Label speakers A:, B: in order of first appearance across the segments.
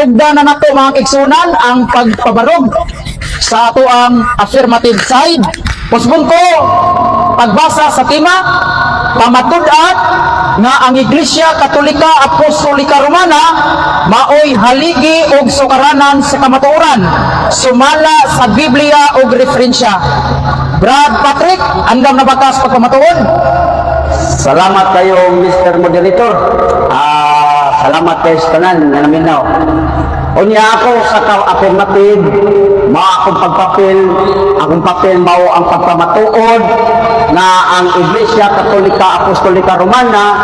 A: sugda na nato mga igsunan ang pagpabarog sa ato ang affirmative side. Pusbon ko, pagbasa sa tema, pamatud-at nga ang Iglesia Katolika Apostolika Romana maoy haligi og sukaranan sa kamatuoran, sumala sa Biblia og referensya. Brad Patrick, andam na bakas pagpamatuod.
B: Salamat kayo, Mr. Moderator. Salamat kayo sa tanan na naminaw. Unya ako sa affirmative, akong papel mao ang pagpamatuod na ang Iglesia Katolika Apostolika Romana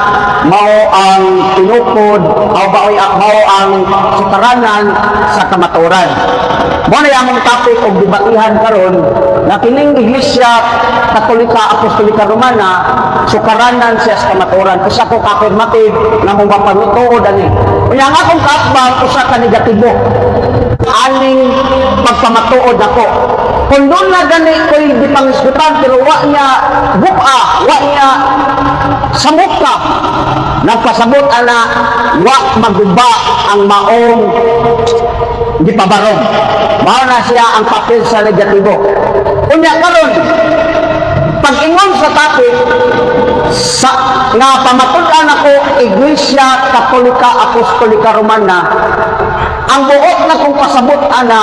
B: mao ang tinupod mao ang sukaranan sa kamatuoran. Mao na among topic og debatihan karon na kining Iglesia Katolika Apostolika Romana sukaranan siya sa kamatuoran. Usa ko affirmative na mong mapanutuod ani. Unya nga akong kaatbang usa ka negatibo. Aning pagpamatuod ako. Kung doon na gani ko'y di pangisgutan, pero wa niya buka, wa niya samuka, nagpasabot ana, wa maguba ang maong di pabarong. Mao na siya ang papel sa negatibo. Unya karon, pag-ingon sa topic, nga pamatud-an ako, Iglesia Katolika Apostolika Romana, ang buot na kong pasabot ana,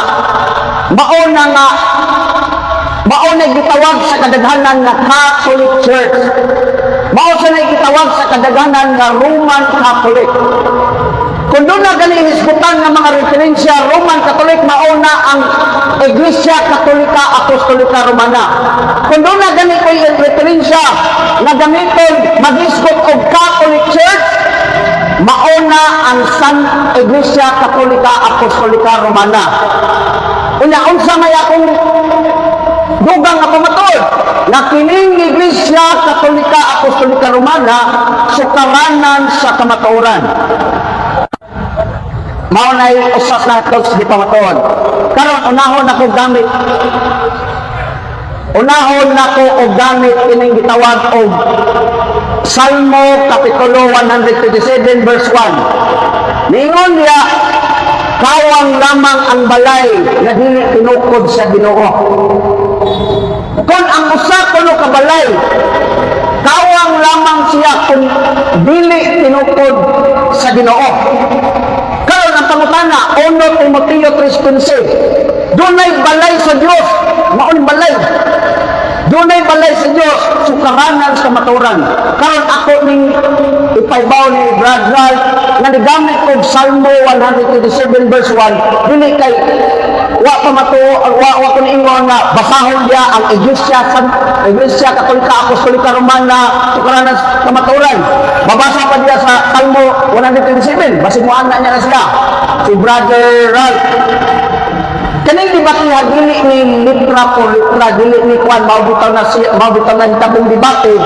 B: mauna gitawag sa kadaghanan nga Catholic Church. Mao sa gitawag sa kadaghanan nga Roman Catholic. Kung doon na galing hisgutan ng mga referensya, Roman Catholic, mauna ang Iglesia Katolika Apostolika Romana. Kung doon na galing ko yung referensya na gamiton mag-hisgot o Catholic Church, mauna ang San Iglesia Katolika Apostolika Romana. Unsa may akong dugang nga pamatod na kining Iglesia Katolika Apostolika Romana sukaranan sa kamatuoran. Mao nay usas na tos di pamatuod. Karon unahon ako gamit kining gitawag og Salmo Kapitulo 127 verse 1. Ningon niya, kawang lamang ang balay na dili tinukod sa Ginoo. Kung ang usa kuno ka balay, kawang lamang siya kung dili tinukod sa Ginoo. Karon ang pangutana, 1 Timoteo 3:15. Dunay balay sa Dios, maon balay. Dunay balay sa Dios, sukaranan sa kamatuoran. Karon ako ning ipaybaw ni Brad Ralph nga nigamit og Salmo 127 verse 1, dili kay wa ko ingon nga basahon dia ang Iglesia Katolika Apostolika Romana sukaranan sa kamatuoran. Babasa pa dia sa Salmo 127, basig mo ana niya na sila si Brother Ralph. Kaning debatiha dili ni litra po litra, dili ni kuan mabutaw na tabong debate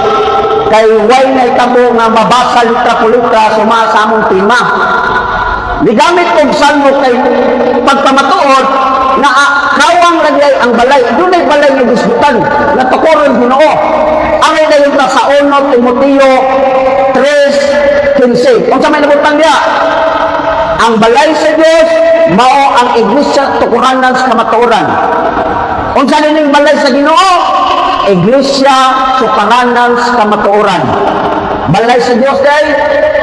B: kay way na itabo nga mabasa litra po litra suma sa among tema. Digamit og Salmo kay pagpamatuod na kawang lagay ang balay. Dunay balay nga gisgutan na tukuron Ginoo. Angay dayon ta sa 1 Timoteo 3:15. Unsa may nabutang diha? Ang balay sa Dios mao ang Iglesia tukuranan sa kamatuoran. Unsa ning balay sa Ginoo? Iglesia tukuranan sa kamatuoran. Balay sa Dios day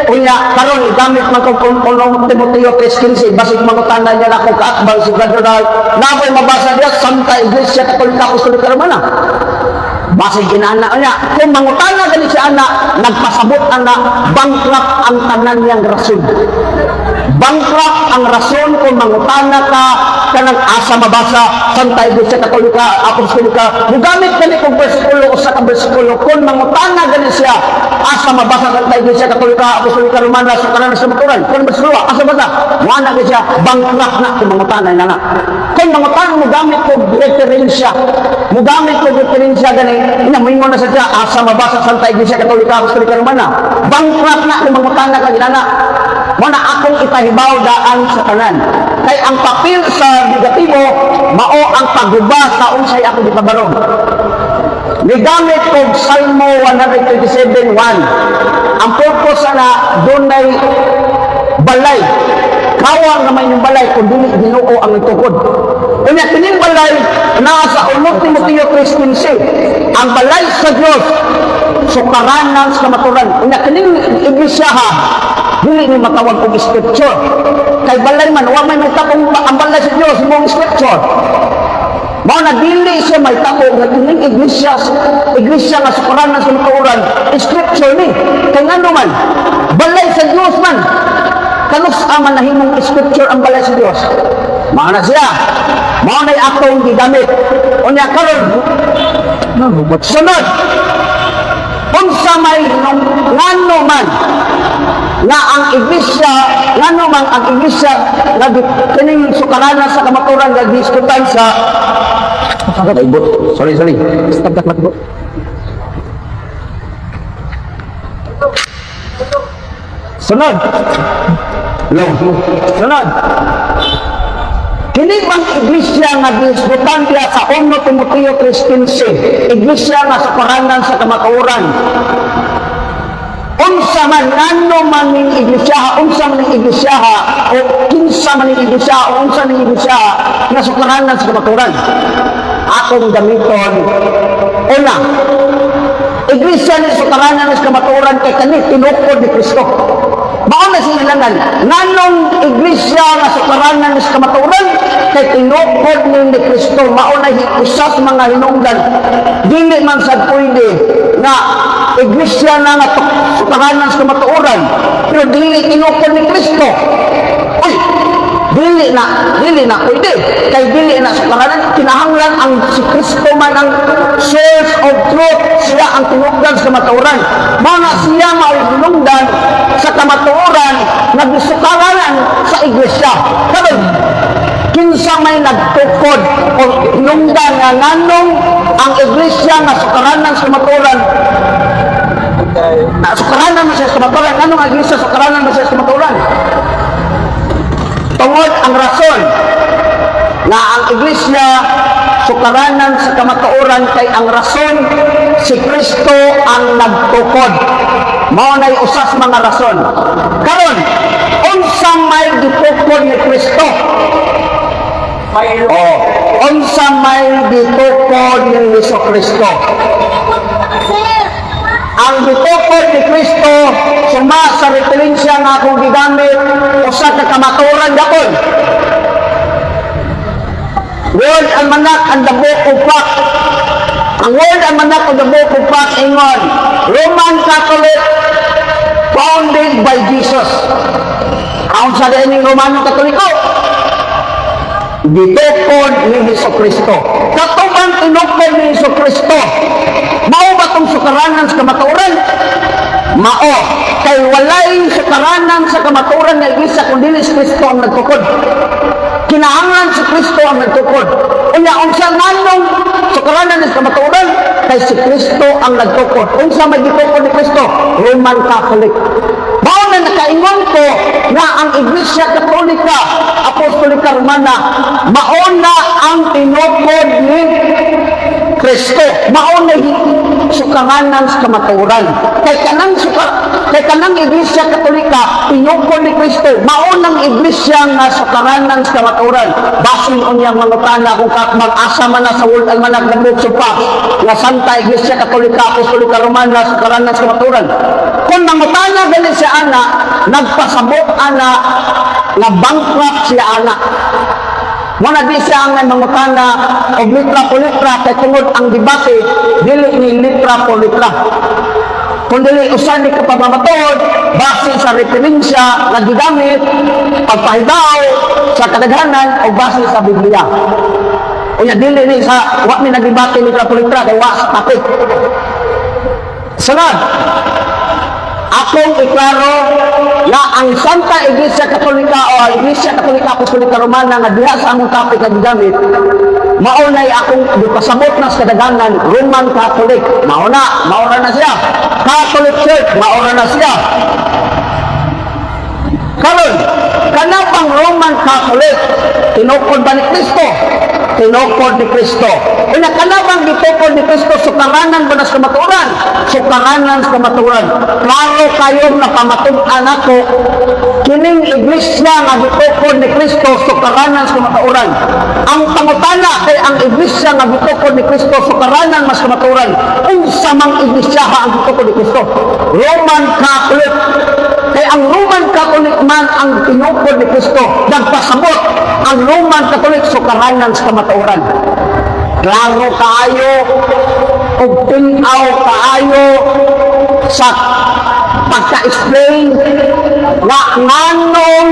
B: unya karon gamit man kog Timoteo 3:15 basig mangutana niya nako kaatbang si Brother nakoy mabasa diya Santa Iglesia Katolika Apostolika Romana. Basig ginana unya kung mangutana gani si ana nagpasabot ana bankrupt ang tanan niyang rason. Bankrupt ang rason kung mangutana ka kanang asa mabasa Santa Iglesia Katolika Apostolika. Mugamit kani kung bersikulo usa ka bersikulo kung mangutana gani siya asa mabasa Santa Iglesia Katolika Apostolika Romana sukaranan sa kamatuoran. Kung bersikulo asa basa wala gani siya bankrupt na kung mangutana na. Kung mangutana mugamit ko referensya. Mugamit ko referensya gani inamingon na sa siya asa mabasa Santa Iglesia Katolika Apostolika Romana. Bankrupt na kung mangutana ka ginana. Muna akong ipahibaw daan sa kanan. Kay ang papel sa negatibo, mao ang pagguba sa unsay akong gipabarong. Nigamit ko Salmo 127:1. Ang purpose na dunay balay. kawang naman yung balay kung dili Ginoo ang itukod. Unya kining balay naa sa ulog ni Timoteo 3:15. Ang balay sa Dios sukaranan sa kamaturan. Unya kining iglesia ha dili ni matawag og scripture. Kay balay man wa may magtakong ang balay sa Dios mong scripture. Mao na dili siya may tao nga kining iglesia nga sukaranan sa kamaturan scripture ni. Kay ngano man balay sa Dios man kanus aman nahimong scripture ang balay sa Dios. Mao na siya. Mao na atong gigamit. Unya karon sunod unsa may ngano man nga ang iglesia ngano man ang iglesia nga kining sukaranan sa kamaturan nga diskutan sa sorry stop that bot. Sunod. Sunod. Kini bang iglesia nga diskutan diya sa 1 Timoteo 3:15, iglesia nga sukaranan sa kamatuoran. Unsa man ngano man ning iglesia, unsa man ning iglesia o kinsa man ning iglesia o unsa ning iglesia nga sukaranan sa kamatuoran. Akong gamiton una iglesia ni sukaranan sa kamatuoran kay kani tinukod ni Kristo. Mao na silangan nganong iglesia nga sukaranan sa kamatuoran kay tinukod ni Kristo. Mao na usas mga hinungdan dili man sad pwede nga iglesia na nga sukaranan sa kamatuoran pero dili tinukod ni Kristo. Uy, dili na pwede kay dili na sukaranan. Kinahanglan ang si Kristo man ang source of truth, siya ang tinukdan sa kamatuoran. Mao na siya mauhinungdan sa kamatuoran nagsukaranan sa iglesia. Karon kinsa may nagtukod o hinungdan nga nganong ang iglesia nga sukaranan sa kamatuoran na sukaranan sa kamatuoran, nganong ang iglesia sukaranan sa kamatuoran? Tungod ang rason na ang iglesia sukaranan sa kamatuoran kay ang rason si Kristo ang nagtukod. Mao nay usas mga rason. Karon unsa may gitukod ni Kristo? Unsa may gitukod ni Kristo? Ang gitukod ni Kristo suma sa referensya nga akong gigamit usa ka kamatuoran gapon. Word Almanac and the Book of Facts. Ang Word Almanac and the Book of Facts ingon Roman Catholic founded by Jesus. Ang sa dining Romano Katoliko gitukod ni Jesucristo. Katubang tinukod ni Jesucristo. Mao ba tong sukaranan sa kamatuoran? Mao. Kay walay sukaranan sa kamatuoran nga iglesia kundi si Kristo ang nagtukod. Kinahanglan si Kristo ang nagtukod. Unya unsa nganong sukaranan sa kamatuoran? Kay si Kristo ang nagtukod. Unsa may gitukod ni Kristo? Roman Catholic. Mao na nakaingon ko nga ang Iglesia Katolika, Apostolika Romana, mao na ang tinukod ni Kristo. Mao na sukaranan sa kamatuoran. Kay kanang Iglesia Katolika tinukod ni Kristo. Mao nang iglesia nga sukaranan sa kamatuoran. Basin unyang mangutana kung mag-asa man na sa Word Almanac ng Book of Facts nga Santa Iglesia Katolika, Apostolika Romana sukaranan sa kamatuoran. Kung mangutana gali siya ana, nagpasabot ana nga bankrupt siya ana. Muna di siya ang mangutana og litra po litra kay tungod ang debate dili ni litra po litra. Kung dili usan ni kapamatuod base sa referensya nga gigamit pagpahibaw sa kadaghanan o base sa Biblia. Unya dili ni sa wa mi nagdebate litra po litra kay wa sa topic. Sunod, akong iklaro na ang Santa Iglesia Katolika o Iglesia Katolika Apostolika Romana nga diha sa among topic nga gigamit maunay akong gipasabot na sa kadaghanan Roman Catholic. Mauna na siya. Catholic Church, mauna na siya. Karon, kanang pang Roman Catholic tinukod ba ni Kristo? tinukod ni Kristo. Una kanabang gitukod ni Kristo sukaranan ba nas kamaturan? Sukaranan sa kamaturan. Klaro kayo na pamatuan ako kining iglesia nga gitukod ni Kristo sukaranan sa kamaturan. Ang pangutana kay ang iglesia nga gitukod ni Kristo sukaranan mas kamaturan. Unsa mang iglesia ang gitukod ni Kristo? Roman Catholic. Kay ang Roman Catholic man ang tinukod ni Kristo. Nagpasabot ang Roman Catholic sukaranan sa kamaturan. Klaro kaayo o tinaw kaayo sa pagka-explain nga nganong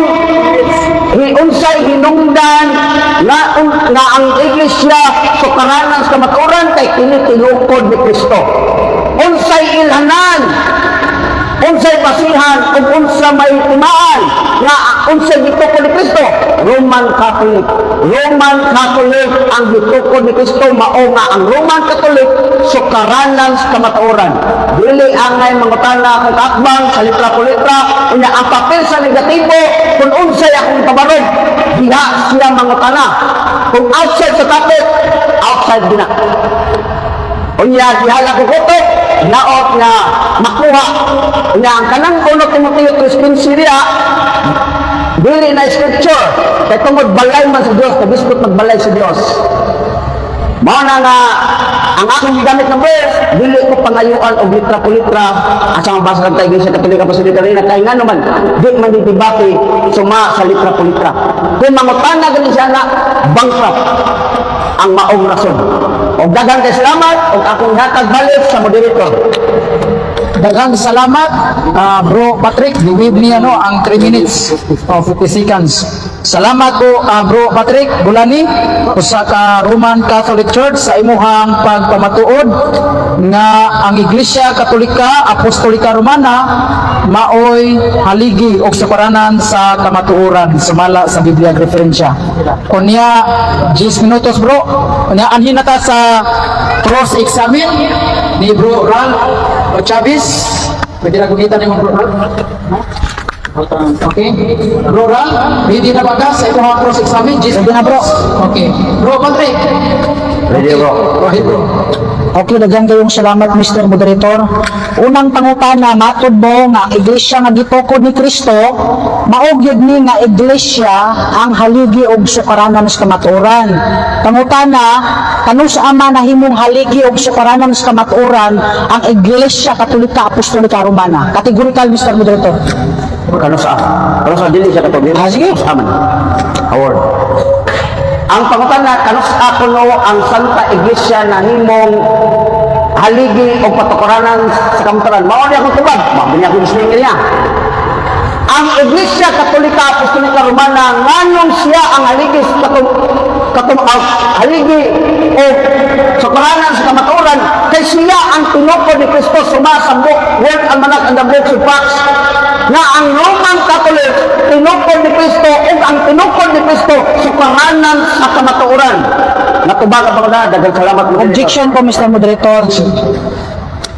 B: unsay hinungdan nga ang iglesia sukaranan sa kamaturan kay kini tinukod ni Kristo. Unsay ilhanan, unsay basihan ug unsa may timaan nga unsay gitukod ni Kristo? Roman Catholic. Roman Catholic ang gitukod ni Kristo mao nga ang Roman Catholic sukaranan sa kamatuoran. Dili angay mangutana kung akbang sa litra po litra unya ang papel sa negatibo kung unsay akong pabarog diha siya mangutana. Kung outside sa topic, outside din na. Unya dihala ko kutok laot nga makuha nga ang kanang 1 Timoteo 3:15 diha dili na scripture kay tungod balay man sa Dios kabiskot magbalay sa Dios mao na nga ang akong gigamit na verse dili ko pangayuan og litra po litra asa mabasa kag Iglesia Katolika Apostolika rin kay ngano man di man ditibati suma sa litra po litra kung mangutana gani siya na bankrupt ang maong rason. Og daghang kay salamat og akong hatag balik sa moderator.
A: Daghang salamat, Bro Patrick. Giwib niya no ang 3 minutes of 50 seconds. Salamat po, Bro Patrick Bulani, usa ka Roman Catholic Church sa imuhang pagpamatuod nga ang Iglesia Katolika Apostolika Romana maoy haligi og sukaranan sa kamatuoran sumala sa Biblia referensya. Kunya 10 minutos bro. Kunya anhin na ta sa cross examine ni Bro Ral Chavez. Pwede na kumita ni Bro Ral. Okay. Bro Ral, ready na ba ka sa iyong cross examine? Ready na bro. Okay. Bro Patrick.
B: Ready bro.
A: Go ahead bro.
C: Okay, daghang kayong salamat Mr. Moderator. Unang pangutana, matud mo nga ang iglesia nga gitukod ni Kristo, maog yun ni nga iglesia ang haligi og sukaranan sa kamatuoran. Pangutana, kanu sa ama nahimong haligi og sukaranan sa kamatuoran ang iglesia Katolika Apostolika Romana. Categorical Mr. Moderator.
B: Kano sa dili siya katog.
C: Sige.
B: Sa aman. Award. Ang pangutana kanus ako no ang Santa Iglesia na himong haligi o patukuranan sa kamaturan. Mao ni akong tubag. Mabili akong isling niya. Ang Iglesia Katolika Apostolika Romana nganong siya ang haligi haligi o sukaranan sa kamaturan kay siya ang tinukod ni Kristo sumasambok word ang manak and the books of facts na ang Roman Catholic tinukod ni Kristo o ang tinukod ni Kristo sukaranan sa kamaturan. Natubag ang mga daghang salamat.
C: Objection po Mr. Moderator.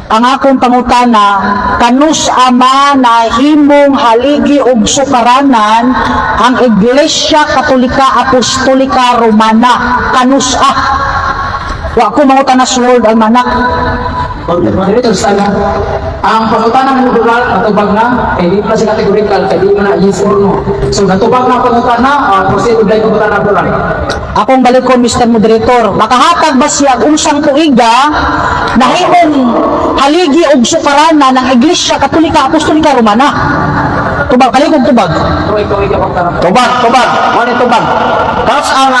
C: Ang akong pangutana, kanus ama na himong haligi og sukaranan ang Iglesia Katolika Apostolika Romana. Kanus wa ko mangutana sa Lord Almanak.
A: Moderator sana. Ang pangutana ng modular natubag na kay di pa si categorical kay di mo na yes or no. So natubag na ang pangutana, proceed with the pangutana bro.
C: Akong balikon Mr. Moderator, makahatag ba siya unsang tuiga na himong haligi og sukaranan ng Iglesia Katolika Apostolika Romana? Tubag, kaligog tubag.
B: Tubag. Ano tubag? Tapos ang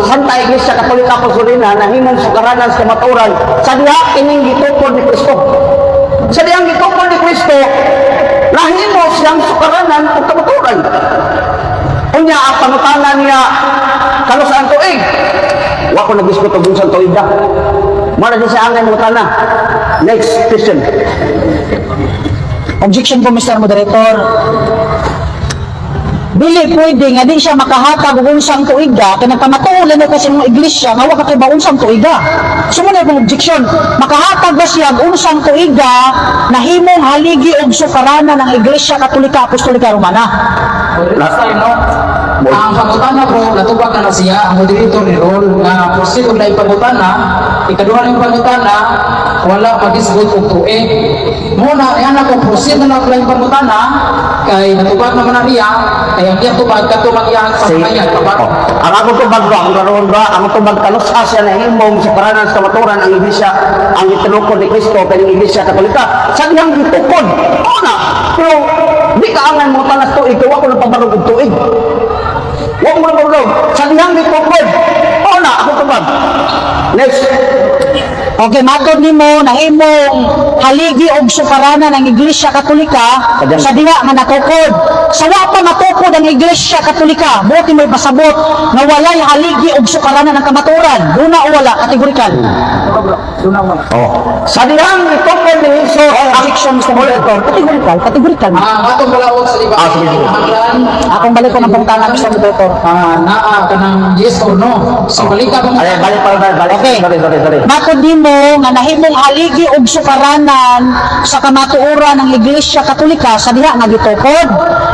B: Santa Iglesia Katolika Apostolika na himong sukaranan sa kamaturan sa diha kining gitukod ni Kristo. Sa dihang gitukod ni Kristo, nahimo siyang sukaranan o kamaturan. Unya ang pangutana niya kanos ang tuig. Wa ko nagisgot og unsang tuig da. Mara di sa angay mo tana. Next question.
C: Objection po Mr. Moderator. Dili pwede nga di siya makahatag og unsang tuiga kay nagpamatuolan na kasi ng iglesia nga wa kay ba unsang tuiga. Sumunod ang objection. Makahatag ba siya og unsang tuiga na himong haligi og sukaranan ng Iglesia Katolika Apostolika Romana?
A: Last time no. Ang pangutana bro, natubag na siya, ang moderator ni Rol, nga proceed kung dahil pangutana, ikaduha ng pangutana, wala magisgot og tuig. Muna, yan ako, proceed na lang yung pangutana, kay natubag naman na niya, kay ang iya tubag, katumag iyang pangkayan, kabag.
B: Ang ako tubag ba, ang karoon ba, ang tubag kalos asya na himong sa paranan sa maturan ang iglesia, ang itinukod ni Kristo, kanyang iglesia katolika, sa diyang gitukod. Oo na, pero di ka angan mo tanas tuig, kaya ako nang pabarog og tuig. Huwag mo na pabarog, sa diyang gitukod. Oo na, ako tubag. Next.
C: Okay, matod nimo nahimong haligi og sukaranan ng Iglesia Katolika sa diha nga natukod. Sa wa pa matukod ang Iglesia Katolika, buti may pasabot nga walay haligi og sukaranan ng kamaturan. Duna o wala kategorikal.
B: Sa diyang gitukod ni Jesus, ang
C: Fiction Mr. Moderator. Kategorikal, kategorikal.
A: Atong balawag sa iba, hanglan,
C: Akong balik ko ng pangtana Mr. Moderator.
A: naa ka ng yes or no. So, balik ka bang
B: Ay, balik pa, balik.
C: Okay.
B: Sorry.
C: Matod nimo nga nahimong haligi og sukaranan sa kamatuoran ng Iglesia Katolika sa diha nga gitukod.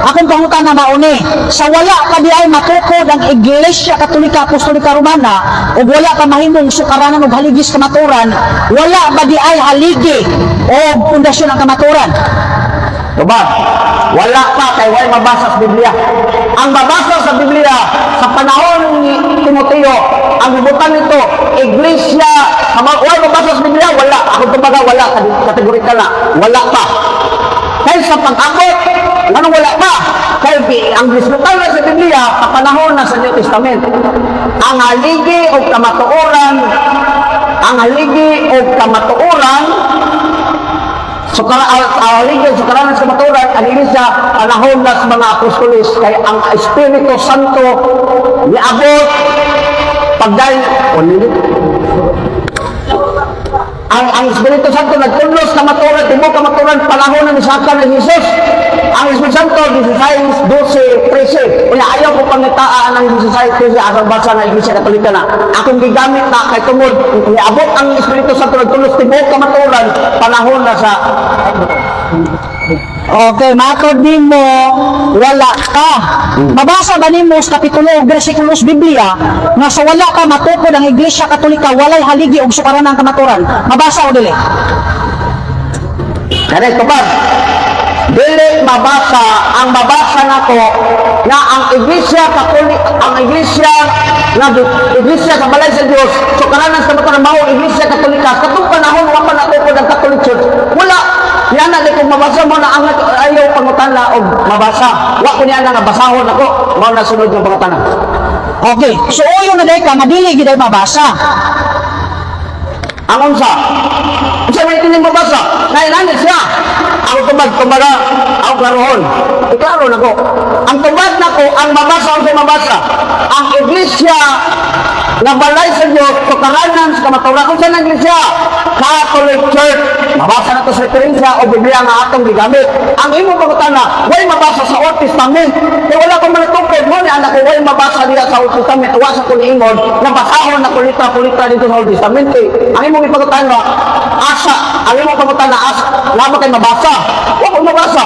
C: Akong pangutana mauni, sa wala pa di ay matukod ang Iglesia Katolika Apostolika Romana ug wala pa mahimong sukaranan og haligi sa kamatuoran, wala ba di ay haligi o pundasyon ng kamatuoran?
B: Diba? Wala pa kay wala mabasa sa Biblia. Ang mabasa sa Biblia sa panahon ni Timoteo, ang ibutan nito, iglesia, wala mabasa sa Biblia, wala. Ako tumaga, wala. Kategorikal na. Wala pa. Kaya sa pag-abot, anong wala pa? Kaya ang disbutan na sa Biblia, sa panahon na sa New Testament, ang haligi o kamatuoran, sukaranan sa maturan, ang iglesia, panahon na sa mga apostolis, kay ang Espiritu Santo niabot, pagdahil, ang Espiritu Santo nagtulos sa maturan, tibok ka maturan, panahon na nisaka ng Jesus. Ang Espiritu Santo, 16, 12, 13. Kaya ayaw ko pangitaan ng 16, 13, asang basa na Iglesia Katolika na. Akong gigamit na kay tungod, niabot ang Espiritu Santo nagtulos, tibok ka maturan, panahon na sa
C: Okay, matod nimo wala ka. Mabasa ba nimo sa kapitulo ug bersikulo sa Biblia nga sa wala ka matukod ang Iglesia Katolika walay haligi og sukaranan ng kamaturan? Mabasa o dili?
B: Correct ba? Dili mabasa, ang mabasa nako na ang Iglesia Katolik, ang Iglesia sa balay sa Dios, sukaranan sa maturan mao Iglesia Katolika, katong panahon wa pa natukod ang Catholic Church. Wala. Yan na, di kung mabasa mo na ang ayaw pangutana o mabasa. Wa ko niya nga basahon ako, mao na sunod ng pangutana.
C: Okay, so uyo na day ka madili gid ay mabasa.
B: Ang unsa? Unsa may tining mabasa? Nailan siya. Ang kumbaga, ang klarohon. Iklaro na ko. Ang tubag na ko, ang mabasa, ang mabasa. Ang iglesia na balay sa Diyos, sukaranan sa kamaturan. Kung saan ang iglesia? Catholic Church. Mabasa na to sa referensya o Biblia nga atong gigamit. Ang imo pangutana, way mabasa sa Old Testament. Kaya wala ko manatupid mo ni anak ko, way mabasa nila sa Old Testament. Wa sa kuliingon, nabasahon na kulita dito sa Old Testament. Ang imong ipangutana, asa, ang imong pangutana, asa, wala kayo mabasa. Wala ko mabasa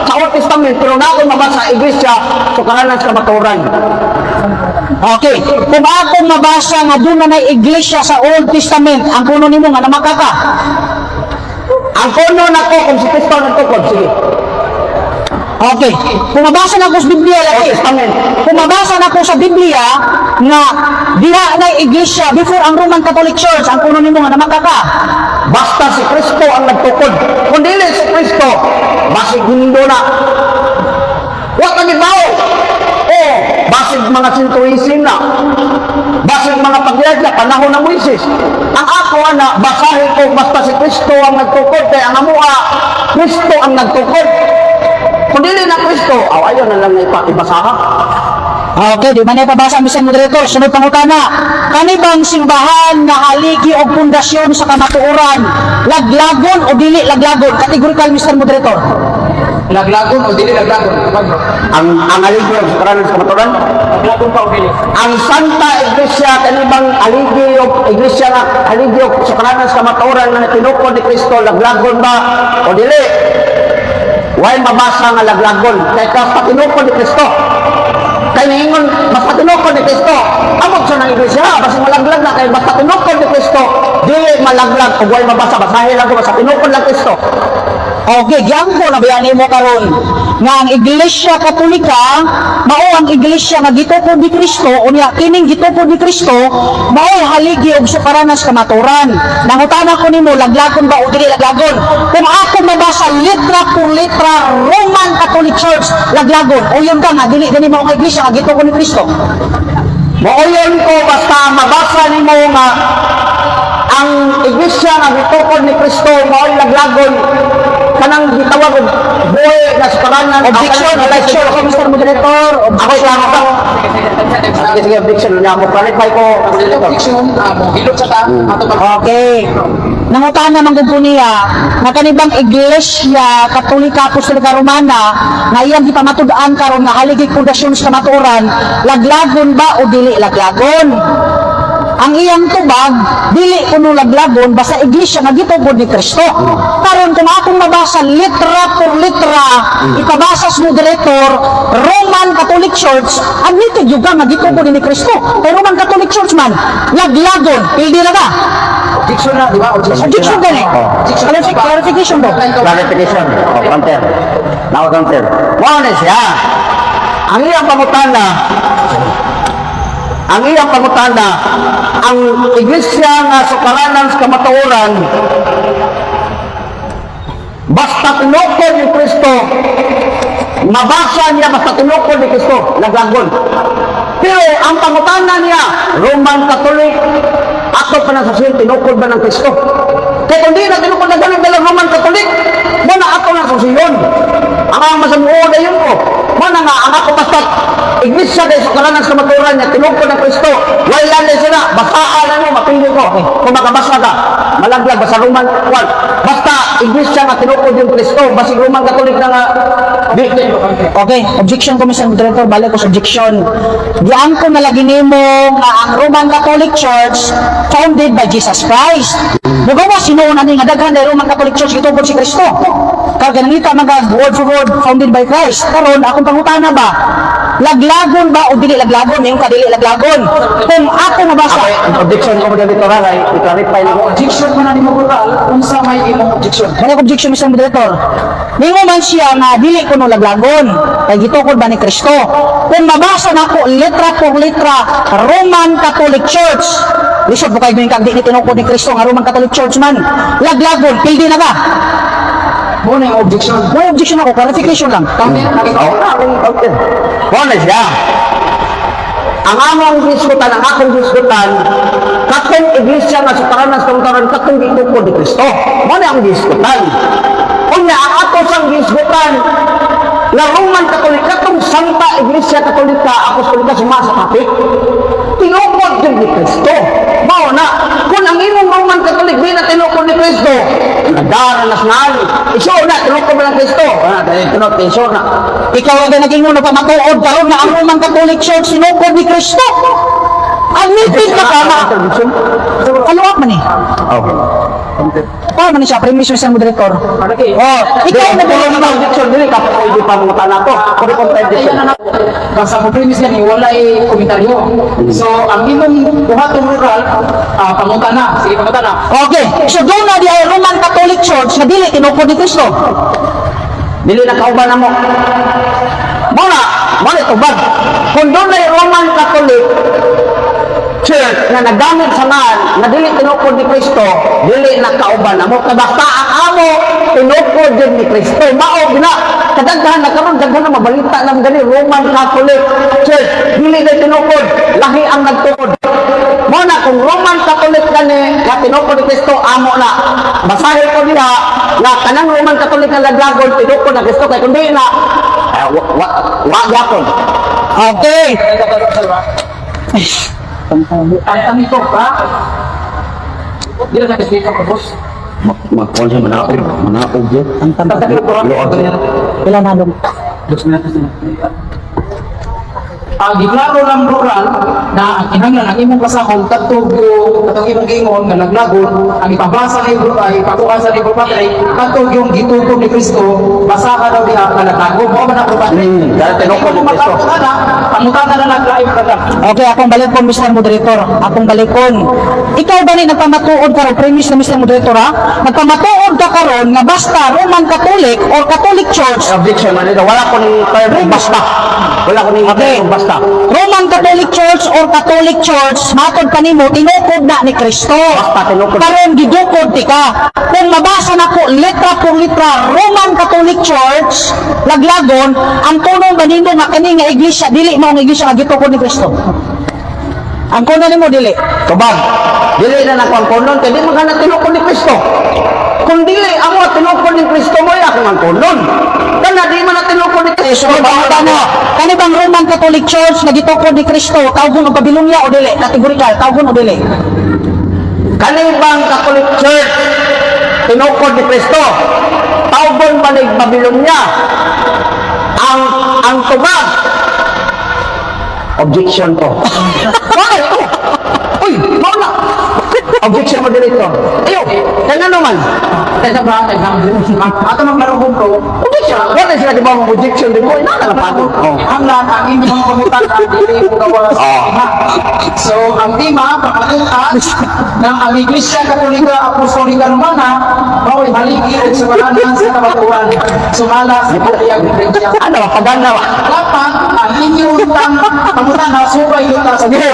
B: sa Old Testament, pero na ako mabasa iglesia, sukaranan sa kamaturan.
C: Okay, kung akong mabasa nga doon na iglesia sa Old Testament, ang kuno nimo nga namaka ka.
B: Ang kuno na ko, kung si Kristo nagtukod, sige.
C: Okay, kung mabasa na ko sa Biblia
B: Old
C: lagi.
B: Testament.
C: Kung mabasa na ko sa Biblia nga diha na iglesia before ang Roman Catholic Church, ang kuno nimo nga namaka ka.
B: Basta si Kristo ang nagtukod. Kung dili si Kristo, basig mundo na. Huwag kami bao. O, basig mga sintuisin na. Basig mga pagyag na panahon ng Moises. Ang ako na, basahin ko basta si Kristo ang nagtukod. Kaya ang amua, Kristo ang nagtukod. Kung dili na Kristo, ayaw na lang na ibasaha.
C: Okay, di man na ipabasa Mr. Moderator, sunod pangutana. Kani bang simbahan na haligi o pundasyon sa kamatuoran, laglagon o dili laglagon? Kategorikal Mr. Moderator.
A: laglagon o dili laglagon?
B: Ang aligi o sukaranan sa kamaturan?
A: Laglagon pa o dili?
B: Ang Santa Iglesia, kanibang aligi o iglesia na aligi o sukaranan sa kamaturan na tinukod ni Kristo, laglagon ba o dili? Huwag mabasa nga laglagon. Kaya ka patinukod ni Kristo. Kaya iglesia, basta malaglag na kay basta tinukod ni Kristo, dili malaglag ug way mabasa, basahin lang ko basta tinukod lang Kristo.
C: Okay, giangko na bayani mo karon nga ang Iglesia Katolika mao ang iglesia nga gitukod ni Kristo unya kining gitukod ni Kristo mao haligi og sukaranan sa kamaturan. Nangutana ko nimo laglagon ba o dili laglagon? Kung ako mabasa litra por litra Roman Catholic Church laglagon. O yun ka nga dili dinhi mao nga iglesia nga gitukod ni Kristo.
B: Mauyon ko basta mabasa nimo nga ang iglesia nga gitukod ni Kristo mao laglagon kanang gitawag og buhay na sukaranan.
C: Objection, ako Mr. Moderator.
B: Ako lang ba? Sige, objection niya mo. Clarify ko.
A: Objection, hilot sa ta, ato ba?
C: Okay. Nangutana man gud ko niya nga kanibang Iglesia Katolika Apostolika Romana nga iyang gipamatud-an karon nga haligi pundasyon sa kamaturan, laglagon ba o dili laglagon? Ang iyang tubag dili kuno laglagon basta iglesia nga gitukod ni Kristo. Karon kung akong mabasa litra por litra ipabasa sa moderator Roman Catholic Church admitted yung nga gitukod ni Kristo. Kay Roman Catholic Church man laglagon pildi na ka.
A: Objection na, di ba?
C: Objection ka ni. Clarification ba?
B: Clarification. O, counter. Now, counter. Muna siya. Ang iyang pangutana, ang iglesia nga sukaranan sa kamatuoran, basta tinukod ni Kristo, mabasa niya basta tinukod ni Kristo, laglagon. Pero ang pangutana niya, Roman Catholic, ako pa nang sasayin, tinukod ba ng Kristo? Kaya kung di na tinukod na ganun dalang Roman Catholic, muna ako nang sasayin. Ang masamuo na yun ko. Muna nga, ang ako basta iglesia kayo sa karanan sa maturan niya, tinukod ng Kristo. Wala na sila, basaan na nyo, mapili ko. Kung makabasa ka, malaglag, basta Roman, basta iglesia nga tinukod yung Kristo, basta Roman Catholic na nga,
C: Okay, objection ko Mr. Moderator, balik ko sa objection. Diyan ko nalagi nimo nga ang Roman Catholic Church founded by Jesus Christ. Mugawa sinuunan ni nga daghan na Roman Catholic Church gitukod si Kristo. Kag ganita mga word for word founded by Christ. Karon akong pangutana ba? Laglagon ba o dili laglagon? Yung kadili laglagon. Kung ako mabasa,
B: objection ko mga dito rin, i-clarify na ko.
A: Objection mo na ni Moral, kung sa may imong objection.
C: Balik objection Mr. Moderator. Ningo man siya nga dili kuno laglagon. Kay gitukod ba ni Kristo? Kung mabasa nako litra por litra Roman Catholic Church. Lisod po kayo yung kagdi ni tinukod ni Kristo nga Roman Catholic Church man. Laglagon, pildi na ka.
A: Muna yung objection.
C: May objection ako, clarification lang.
B: Muna siya. Ang among diskutan, ang akong diskutan, katong iglesia nga sa karanan sa kamataran, katong gitukod ni Kristo. Muna ang diskutan. Kunya, ang ato sang diskutan, na Roman Catholic, katong Santa Iglesia Katolika, Apostolika, sumasa kapit, tinukod din ni Kristo. Mao na, kung ang imong Roman Catholic, di na tinukod ni Kristo, nagdara na sinali, iso na, tinukod na ng Kristo. Tinukod, iso na.
C: Ikaw ang naging uno pa matuod karon nga ang Roman Catholic Church sinukod ni Kristo. Admitted ka pa na. Kaluwag man eh.
B: Okay.
C: Paano man siya, permission sa moderator. Oh, ikaw na
B: Pero naman, objection, dili ka pwede pa mga tanato. Kung contradiction.
A: Basta mo premise yan, wala komentaryo. So, ang imong buhatong Moral, pamunta na. Sige, pamunta na.
C: Okay, so doon na di ay Roman Catholic Church na dili tinukod ni Kristo.
B: Dili na kauban na mo. Muna ito ba? Kung doon na yung Roman Catholic Church na nagamit sa man, na dili tinukod ni Kristo, dili na kauban na mo. Kabasta ang amo, tinukod din ni Kristo. Mao, kadagdahan na karon daghan na mabalita ng gani Roman Catholic Church, dili na tinukod, lahi ang nagtukod. Muna, kung Roman Catholic gani, na tinukod ni Kristo, amo na. Basahin ko niya, na kanang Roman Catholic na laglagon, tinukod na Kristo, kaya kundi na, wag yapon.
C: Okay.
A: Ang tanong ko, Di na sa kasi ka boss.
B: Magkuhan siya manaog yun.
C: Ang tanda. Ilan na dong?
A: 2 minutes na. giklaro ng moral na ang kinahanglan ang imong kasahog katong imong gingon nga naglagon ang ipabasa ni ipakuha sa libro patri katong yung gitugon ni Kristo basahan daw diha nga naglagon mo man ako patri
B: Dahil tinukod ni Kristo.
A: pangutana na naglaim kada
C: Okay, akong balikon, Mr. Moderator. Akong balikon. Ikaw ba ni nagpamatuod karon, premise na Mr. Moderator ha? Nagpamatuod ka karon nga basta Roman Catholic or Catholic Church.
B: Objection man ito. Wala ko ni term basta. Wala ko ni
C: Okay.
B: term basta.
C: Roman Catholic Church or Catholic Church, matod pa nimo tinukod na ni Kristo.
B: Basta tinukod.
C: Karon gidukod ti ka. Kung mabasa nako letra por letra Roman Catholic Church, laglagon ang tunong ganino nga kani nga iglesia dili mao nga iglesia nga gitukod ni Kristo. Ang kuno nimo dili.
B: Tubag. Dili na nakuha konon. Kaya di maghanap tinukod ni Kristo. Kung dili, ako at tinukod ni Kristo mo, ako ang konon. Kana di man na tinukod ni Kristo.
C: So, kani bang Roman Catholic Church nga gitukod ni Kristo, tawgon og Babylonia o dili? Kategorikal, tawgon o dili?
B: Kanibang Catholic Church, tinukod ni Kristo. Tawgon ba ni Babylonia? Ang tubag. Objection ko. Bakit ito? Uy, mauna. Objection mo dito. Ayo, kaya naman.
A: kaya ba ato maglarugong ko
B: Objection. Wala sila di ba mong objection din mo? Inala na pato. Oh.
A: hanglan ang inyong pangutana dili mo gawas so ang tema pagkatutas ng ang Iglesia Katolika Apostolika Romana mao haligi og sumalanan sa kabatuan sumala sa patiyag ni Iglesia
B: Ano, pagana ba?
A: dapat ang inyong pangutana subay yuta sa diha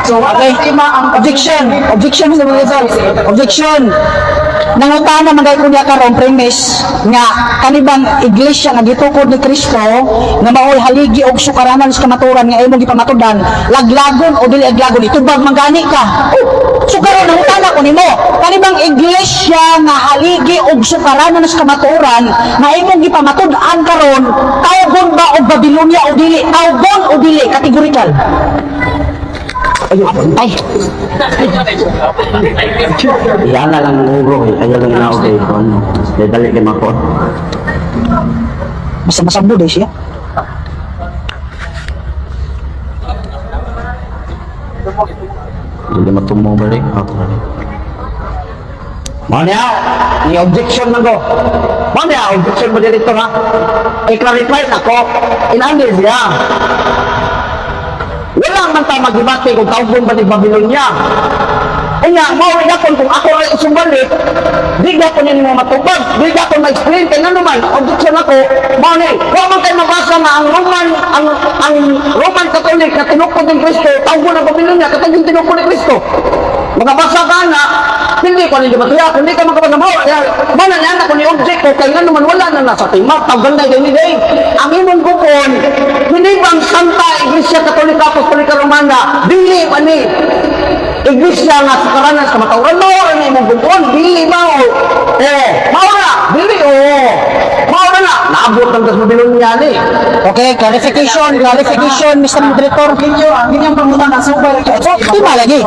A: so
C: Okay.
A: ang tema ang
C: Objection. Objection, Mr. Moderator. Objection. Nangutana man gay kunya karon premise nga kanibang iglesia nga gitukod ni Kristo nga maoy haligi og sukaranan sa kamaturan nga imong gipamatudan laglagon o dili laglagon itubag mangani ka. Sukaron nangutana ko nimo kanibang iglesia nga haligi og sukaranan sa kamaturan nga imong gipamatudan karon tawgon ba og Babylonia o dili tawgon o dili kategorikal. Ay,
B: Yan na lang uro eh. Ayaw lang na okay. Ano, dali kay Mako.
C: basta masabdo din siya.
B: Hindi matumo ba rin? Manya, ni objection na ko. Manya, objection mo dito ha. I-clarify na ko. Inandil siya. Wala man tayo mag-ibati kung tawgon ba ni Babylonia. Kaya, mawag ako kung ako ay usumbalit, di ko niya mo matubag, di ko ma-explain, kaya naman, objection ako, mawag huwag man tayo mabasa na ang Roman Catholic na tinukod ng Kristo, tawgon ng Babylonia, katang yung tinukod ng Kristo. Magabasa ka na, hindi ko ninyo matuyak, hindi ka magkabasa mo, mana niyan ako ni object ko, kaya naman wala na nasa timak, tawgan na yung day. Ang imong bukon, hindi bang Santa Iglesia Katolika Apostolika Romana, dili ba ni Iglesia nga sa karanas sa matauran mo, ano imong bukon, dili ba o? Maura, dili o. Maura na, naabot ng das Babylonia ni.
C: Okay, clarification, Mr. Moderator.
A: ang inyong pangutana subay
C: So, tima lagi.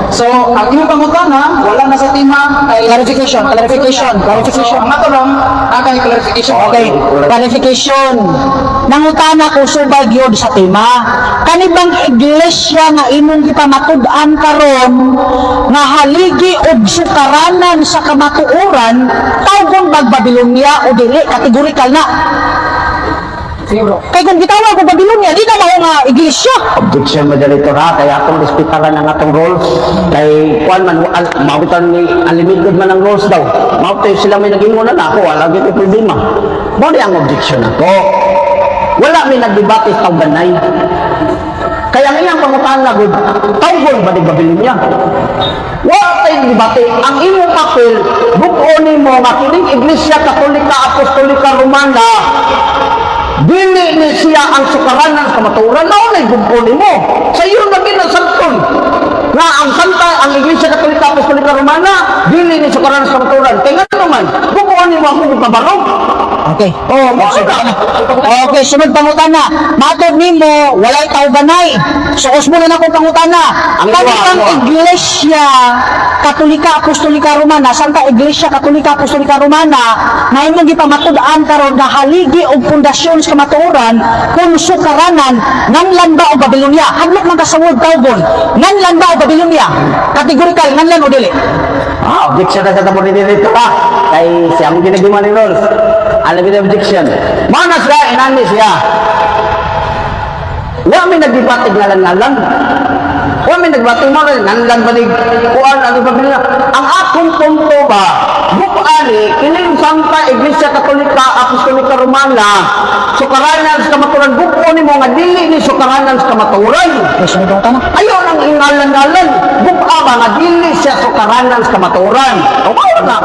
A: so ang inyong pangutana wala na sa tema ay
C: Clarification.
A: ang ato lang nakay clarification
C: Okay, clarification. Nangutana ko subay gyud sa tema. Kanibang iglesia nga imong gipamatud-an karon nga haligi og sukaranan sa kamatuoran, tawgon bag Babylonia o dili kategorikal na.
A: siguro
C: Kay kung gitawag ko Babylonia, di na mao nga iglesia.
B: Objection mo dito ha, kaya akong respetaran ang atong rules. Kay kuan man, mawitan ni unlimited man ang rules daw. Mawito sila may nag-ingunan ako, wala gito problema. Mo di ang objection ako. Wala may nagdebate sa ganay. Kaya ang iyang pangutana gud, tawgon ba ni Babylonia? Wala tayong debate. Ang imong papel, bukunin mo nga kining Iglesia Katolika Apostolika Romana, dili ni siya ang sukaranan sa maturan na unay bumpunin mo. Sa iyo na ginasagton. nga ang santa, ang Iglesia Katolika Apostolika Romana, dili ni sukaranan sa kamaturan. Kaya nga naman, bukuan ni mo ako ipabarog.
C: Okay. Oh, okay, sunod pangutana. Matod nimo walay tawganay. So usmo na akong pangutana.
B: Ang
C: Kanang
B: iwa.
C: Iglesia Katolika Apostolika Romana, Santa Iglesia Katolika Apostolika Romana, na imong gipamatud-an karon nga haligi og pundasyon sa kamatuoran kung sukaranan nganlan ba o Babylonia. Hadlok man ka sa word tawgon. Nganlan ba o Babylonia? Kategorikal nganlan o dili?
B: Objection na sa tabo ni dito pa. Kay siyang ginagawa ni Rolls. Alam mo objection. Manas ka, inani siya. Wa may nagdibatig ngalan-ngalan. Wa may nagbating mo ngalan ba ni kuan ano ba nila? Ang akong punto ba, bukani kining Santa Iglesia Katolika Apostolika Romana, sukaranan sa kamaturan buko ni mo nga dili ni sukaranan sa kamaturan.
C: Okay, sunod pangutana.
B: Ayaw nang ingalan-ngalan. Buka ba nga dili siya sukaranan sa kamaturan. O na.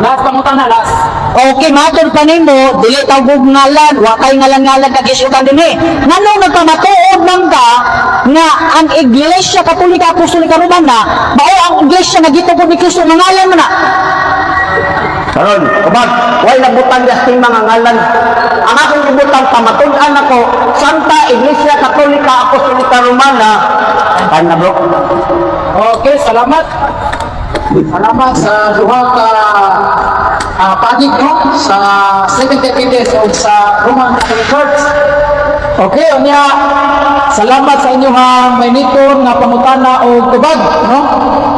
A: Last pangutana, last.
C: Okay, matod pa nimo, dili tawgog ngalan, wa kay ngalan-ngalan kag isutan dinhi. Nganong nagpamatuod man ka nga ang Iglesia Katolika Apostolika Romana, mao ang iglesia nga gitugod ni Kristo nga ngalan man na.
B: Karon, kubag, way nabutang yasting mga ngalan. Ang akong ibutang pamatud-an ako, Santa Iglesia Katolika Apostolika Romana. Time na bro.
A: Okay, salamat. Salamat sa duha ka panig no sa Second Epides o sa Roman Catholic Church. Okay, unya salamat sa inyong monitor nga pangutana o tubag no.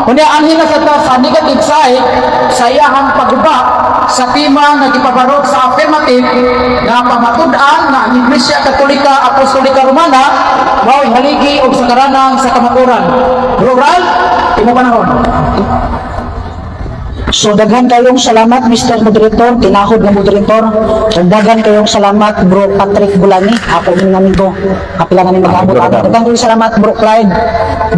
A: Unya anhin na sa negative side sa iyahang pagguba sa tema nga gipabarog sa affirmative nga pamatud-an nga ang Iglesia Katolika Apostolika Romana mao'y haligi og sakaranang sa kamaturan. Rural, imo panahon.
C: So daghan kayong salamat Mr. Moderator, tinahod nga moderator. So daghan kayong salamat Bro Patrick Bulani, ako din namin ko. Kapila namin mag-abot. Daghan kayong salamat Bro Clyde,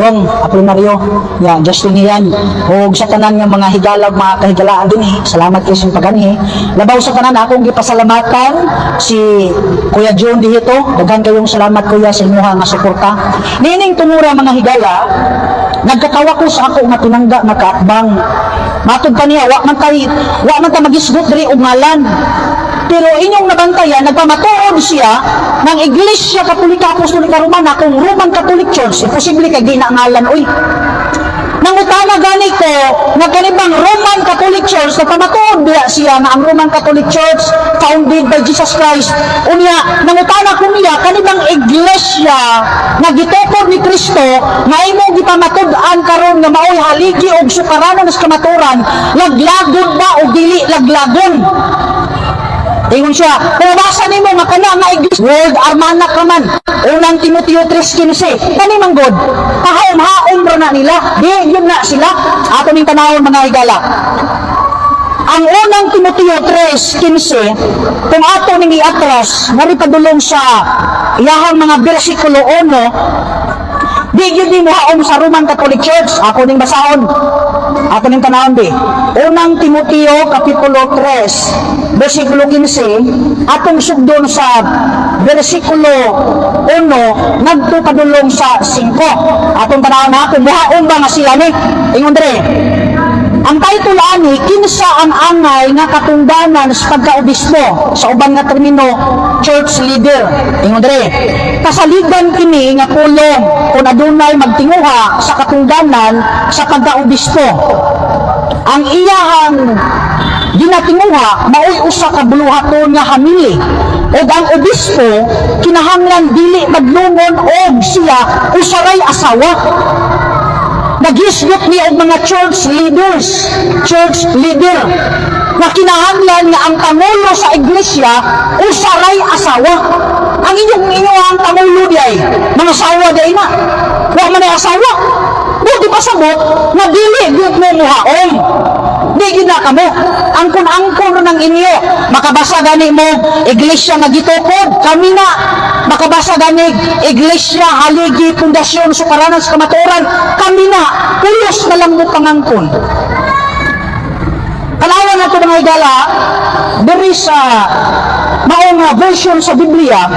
C: Dong Apolinario, ya Justin Hiyan, ug sa tanan nga mga higalag, mga kahigalaan din salamat kayo sa pagani. Labaw sa tanan akong gipasalamatan si Kuya John Dihito, daghan kayong salamat kuya sa inyong nga suporta. Nining tumura mga higala, nagkatawa ko sa ako nga tinangga makaatbang. Matod pa niya, wa man ta magisgot diri og ngalan. Pero inyong nabantayan, nagpamatuod siya ng Iglesia Katolika Apostolika Romana kung Roman Catholic Church. Imposible kay ginangalan oy. Nangutana gani ko nga kanibang Roman Catholic Church na pamatuod diya siya nga ang Roman Catholic Church founded by Jesus Christ. Unya nangutana ko niya kanibang iglesia nga gitukod ni Kristo nga imo gipamatud-an karon nga maoy haligi og sukaranan sa kamaturan, laglagon ba o dili laglagon? Ingon siya, pumabasa nimo nga kana nga iglesia World Armana ka man. Unang Timoteo 3:15. Kani man god. Kahom-haom ra na nila. Di yun na sila. Ato ning tanawon mga higala. Ang unang Timoteo 3:15, kung ato ning iatras, naripadulong sa iyahang mga bersikulo 1, di yun din haom sa Roman Catholic Church. Ako ning basahon. Ako ning tanawon di. Unang Timoteo Kapitulo 3, versikulo 15, atong sugdon sa versikulo 1, nagto padulong sa 5. Atong tanawon na kung buhaon ba nga sila ni. Ingon dire. Ang title ani kinsa ang angay nga katungdanan sa pagkaobispo sa uban nga termino church leader. Ingon dire. Kasaligan kini nga pulong kung adunay magtinguha sa katungdanan sa pagkaobispo. Ang iyahang ginatinguha maoy usa ka buluhaton nga hamili ug ang obispo kinahanglan dili madlungon og siya usaray asawa. Naghisgot ni og mga church leader na kinahanglan nga ang pangulo sa iglesia usaray asawa. Ang inyong pangulo diay mga asawa diay na wa man ay asawa. Di ba sabot na dili gyud mo muhaon. Di gyud na kamo. Angkon-angkon ng inyo. Makabasa gani mo iglesia nga gitukod kami na. Makabasa gani iglesia haligi pundasyon sukaranan sa kamaturan kami na. Pulos na lang mo pangangkon. Kalawan nato mga higala, diri sa maong version sa Biblia,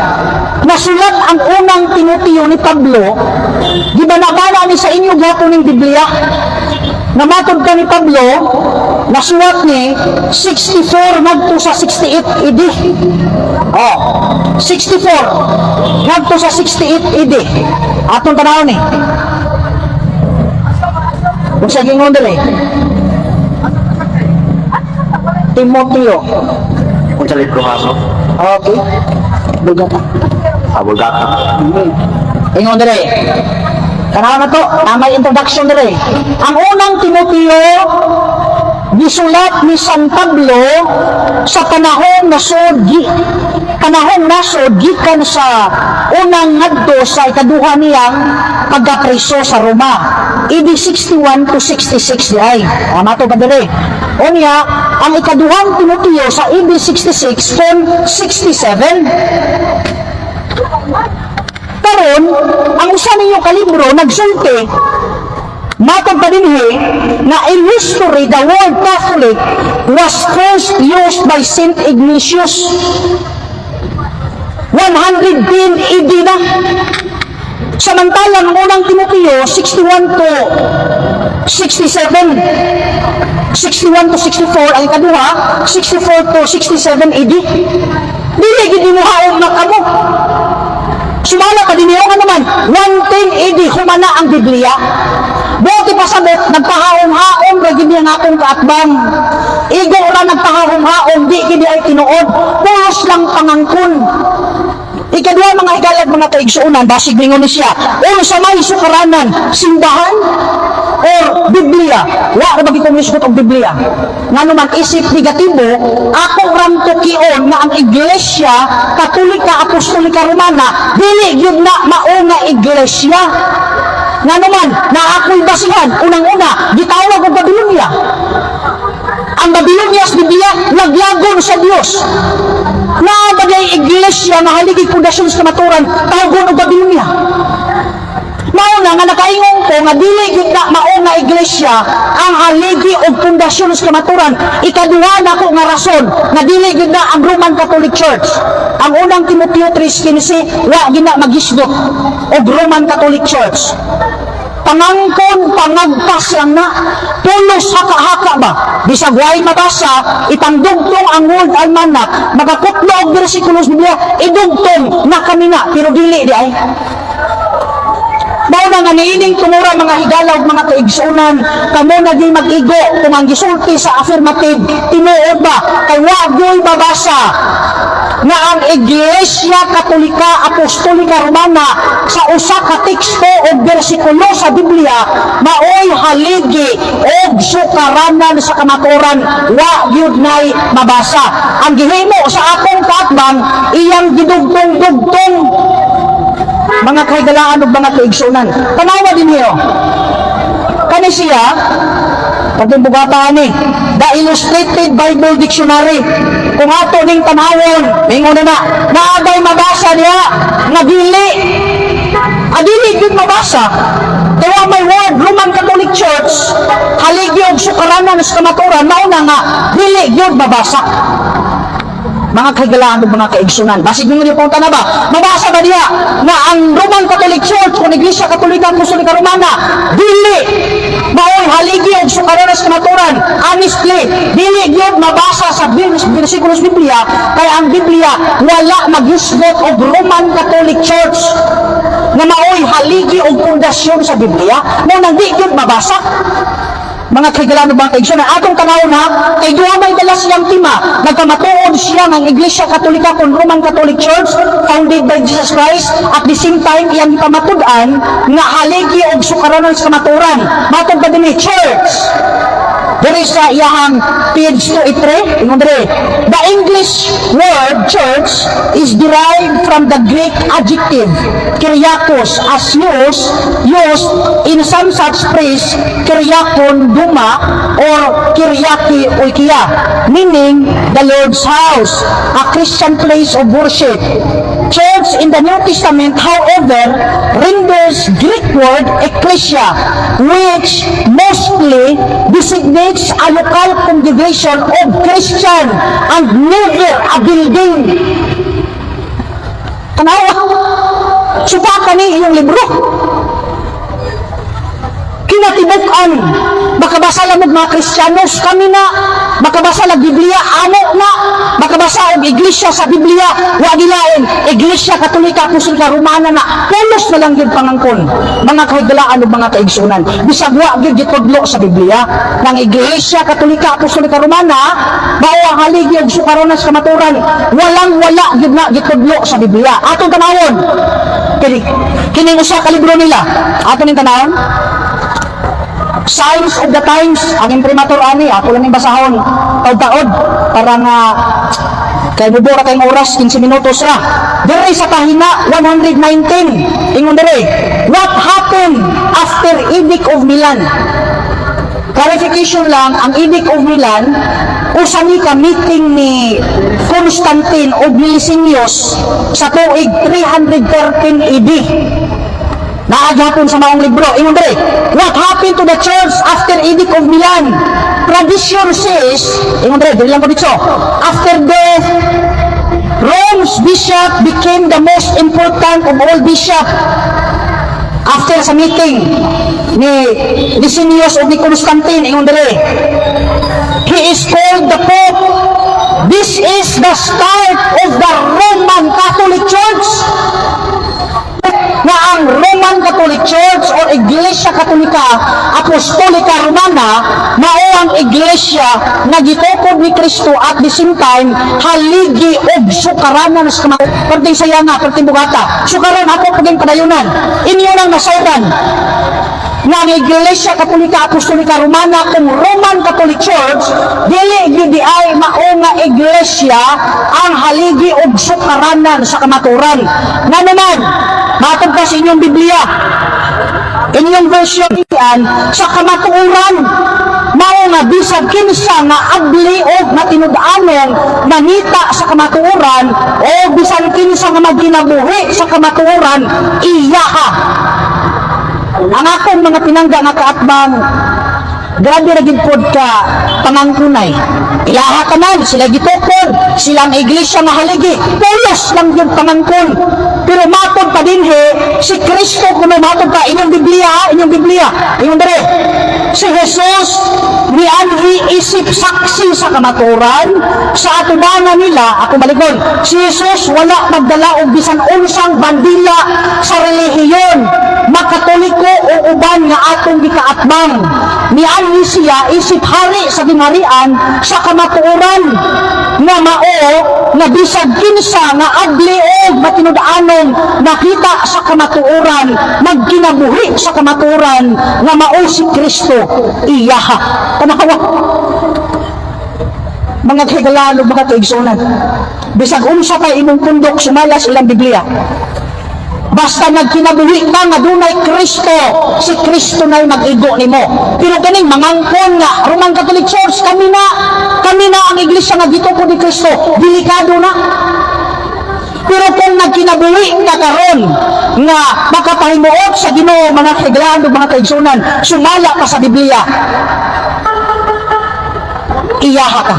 C: nasulat ang unang Timoteo ni Pablo, di ba nabala ni sa inyo gapon ng Biblia? Namatod ka ni Pablo, nasulat ni 64 nagto sa 68 AD. Oh, 64 nagto sa 68 AD. Atong tanawon ni. Kung sa gingon dali. Timoteo.
B: Kung sa libro kaso,
C: Okay. Bugata.
B: abogata.
C: Ingon dali. Tanaw na to, may introduction dali. Ang unang Timoteo, gisulat ni San Pablo sa panahon nasod gikan sa unang ngadto sa ikaduha niyang pagkapriso sa Roma. AD 61 to 66 di ay. Tama to ba dali? Unya, ang ikaduhang Timoteo sa AD 66 kon 67. Karon, ang usa ninyo kalibro nagsulti matag pa dinhi na in history the word Catholic was first used by Saint Ignatius 110 AD na. Samantalang ang unang Timoteo 61 to 67, 61 to 64 ang ikaduha, 64 to 67 AD. Dili gid mo haon na kamo. Sumala ka din nga naman 110 AD humana ang Biblia. Buti pa sabot nagpahaom-haom ra gid nga akong kaatbang. Igo ra nagpahaom-haom di gid ay tinuod. Pulos lang pangangkon. Ikaduha mga higalag mga kaigsuunan, basig lingon ni siya. Uno sa may sukaranan, simbahan or Biblia. Wa ra bagi kong isgot og Biblia. Nganuman isip negatibo, ako ram tukion na ang Iglesia Katolika Apostolika Romana dili gyud na mao nga iglesia. Nganuman na ako'y basihan unang-una gitawag og Babilonia. Ang Babilonia sa Biblia naglagon sa Dios. Na bagay iglesia mahaligi pundasyon sa kamaturan tawgon og Babilonia. Mao na nga nakaingon ko nga dili gyud na mao nga iglesia ang haligi og pundasyon sa kamaturan. Ikaduha na ko nga rason nga dili gyud na ang Roman Catholic Church. Ang unang Timoteo 3:15 wa gyud na magisgot og Roman Catholic Church. Pangangkon, pangagpas lang na. Pulos haka-haka ba? Bisag way mabasa, itangdugtong ang World Almanac, magakutlo og bersikulo sa Biblia, idugtong na kami na, pero dili di ay. Mao na nga niining tumura mga higalaw mga kaigsunan, kamo na di mag-igo kung ang gisulti sa affirmative, tinuod ba? Kay wa gyoy babasa nga ang Iglesia Katolika Apostolika Romana sa usa ka teksto o bersikulo sa Biblia maoy haligi og sukaranan sa kamaturan wa gyud nay mabasa. Ang gihimo sa akong kaatbang iyang gidugtong-dugtong mga kahigalaan ug mga kaigsunan. Tanawa din niyo. Kani siya pagdibugatan ni The Illustrated Bible Dictionary. Kung ato ning tanawon, mingon na naagay mabasa niya nga dili. Adili gyud mabasa. Kaya may word Roman Catholic Church haligi og sukaranan sa kamaturan mao na nga dili gyud mabasa. Mga kahigalaan ug mga kaigsunan. Basig ninyo niyo punta na ba? Mabasa ba diha na ang Roman Catholic Church o Iglesia Katolika Apostolika Romana dili maoy haligi og sukaranan sa kamaturan. Honestly, dili gyud mabasa sa bersikulo sa Biblia kay ang Biblia wala maghisgot og Roman Catholic Church na maoy haligi og pundasyon sa Biblia. Mo nang di gyud mabasa. Mga kahigalaan ba kaigsunan atong tanawon ha kay duha may dala siyang tima nagkamatuod siya ng Iglesia Katolika kon Roman Catholic Church founded by Jesus Christ at the same time iyang ipamatud-an nga haligi og sukaranan sa kamaturan matod ba dinhi church. There is sa iyang page 283 ingon dire the English word church is derived from the Greek adjective kyriakos as used in some such phrase kyriakon duma or kyriaki oikia meaning the Lord's house, a Christian place of worship. Church in the New Testament, however, renders Greek word ecclesia, which mostly designates a local congregation of Christian and never a building. Tanawa. Supakan ni iyong libro. Kinatibukan. Makabasa lang mga Kristiyanos kami na. Makabasa lang Biblia, amo na. Makabasa ang iglesia sa Biblia. Wa gilain. Iglesia Katolika, Apostolika, Romana na. Pulos na lang yun pangangkon. Mga kahigalaan o mga kaigsunan. Bisag wa yun gitudlo sa Biblia. Nang iglesia Katolika, Apostolika, Romana, mao ang haligi og sukaronan sa kamaturan. Walang-wala yun na gitudlo sa Biblia. Atong tanawon. Kining usa ka libro nila. Atong ning tanawon. Signs of the Times, ang imprimatur ani, ako lang yung basahon, taod-taod, para nga, kay mubura kayong oras, 15 minutos ra. Dere sa pahina, 119, ingon dere, what happened after Edict of Milan? Clarification lang, ang Edict of Milan, usa ni ka meeting ni Constantine o Licinius sa tuig 313 AD. Naaghapon sa maong libro. Ingon dere, what happened to the church after Edict of Milan? Tradition says, ingon dere, dili lang ko dito. After death, Rome's bishop became the most important of all bishop. After sa meeting ni Licinius o ni Constantine, ingon dere, he is called the Pope. This is the start of the Roman Catholic Church. Na ang Roman Catholic Church o Iglesia Katolika Apostolika Romana mao ang iglesia nga gitukod ni Kristo at the same time haligi og sukaranan sa perting sayanga perting bugata sukaran ako paging padayunan inyo nang nasayran nga ang Iglesia Katolika Apostolika Romana kung Roman Catholic Church dili gyud ay mao nga iglesia ang haligi og sukaranan sa kamaturan nga naman matod pa sa inyong Biblia inyong version yan sa kamatuoran mao nga bisag kinsa nga abli og matinud-anon manita sa kamatuoran o bisan kinsa nga magkinabuhi sa kamatuoran iyaha ang akong mga pinangga nga kaatbang grabe ra gid pod ka pangangkunay ilaha tanan sila gitukod silang iglesia nga haligi pulos lang yung pangangkon pero matod pa din si Kristo kung matod pa inyong Biblia inyong dere si Jesus nianhi isip saksi sa kamaturan sa atubangan nila ako baligon si Jesus wala magdala og bisan unsang bandila sa relihiyon makatoliko o uban nga atong gikaatbang nianhi siya isip hari sa gingharian sa kamatuoran nga mao nga bisag kinsa nga abli og matinud-anon nakita sa kamatuoran magkinabuhi sa kamatuoran nga mao si Kristo iyaha tanawa mga kahigalaan o mga kaigsunan bisag unsa kay imong pundok sumalas ilang Biblia basta nagkinabuhi ka nga dunay Kristo si Kristo na'y mag-igo nimo pero kaning mangangkon nga Roman Catholic Church kami na ang iglesia nga gitukod ni Kristo delikado na pero kung nagkinabuhi ka karon nga makapahimuot sa Ginoo mga kahigalaan o mga kaigsunan sumala ka sa Biblia iyaha ka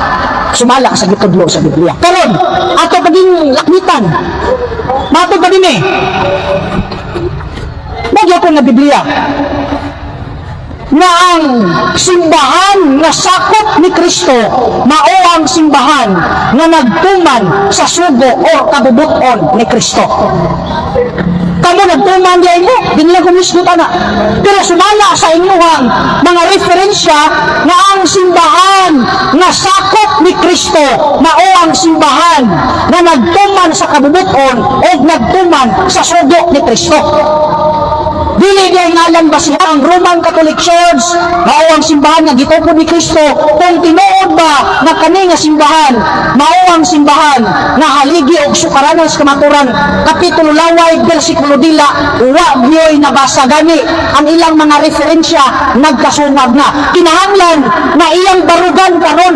C: sumala ka sa gitudlo sa Biblia karon ato paging lakmitan mato pa din bagyo ko nga Biblia na ang simbahan nga sakop ni Kristo mao ang simbahan nga nagtuman sa sugo o kabubuton ni Kristo kamo nagtuman di mo dinila kumisgot ana pero sumala sa inyong mga referensya nga ang simbahan nga sakop ni Kristo mao ang simbahan nga nagtuman sa kabubuton o nagtuman sa sugo ni Kristo dili niya ngalan ba siya ang Roman Catholic Church mao ang simbahan nga gitukod ni Kristo kung tinuod ba nga kani nga simbahan mao ang simbahan nga haligi og sukaranan sa kamaturan kapitulo laway bersikulo dila wa byoy nabasa gani ang ilang mga referensya nagkasungag na kinahanglan na iyang barugan karon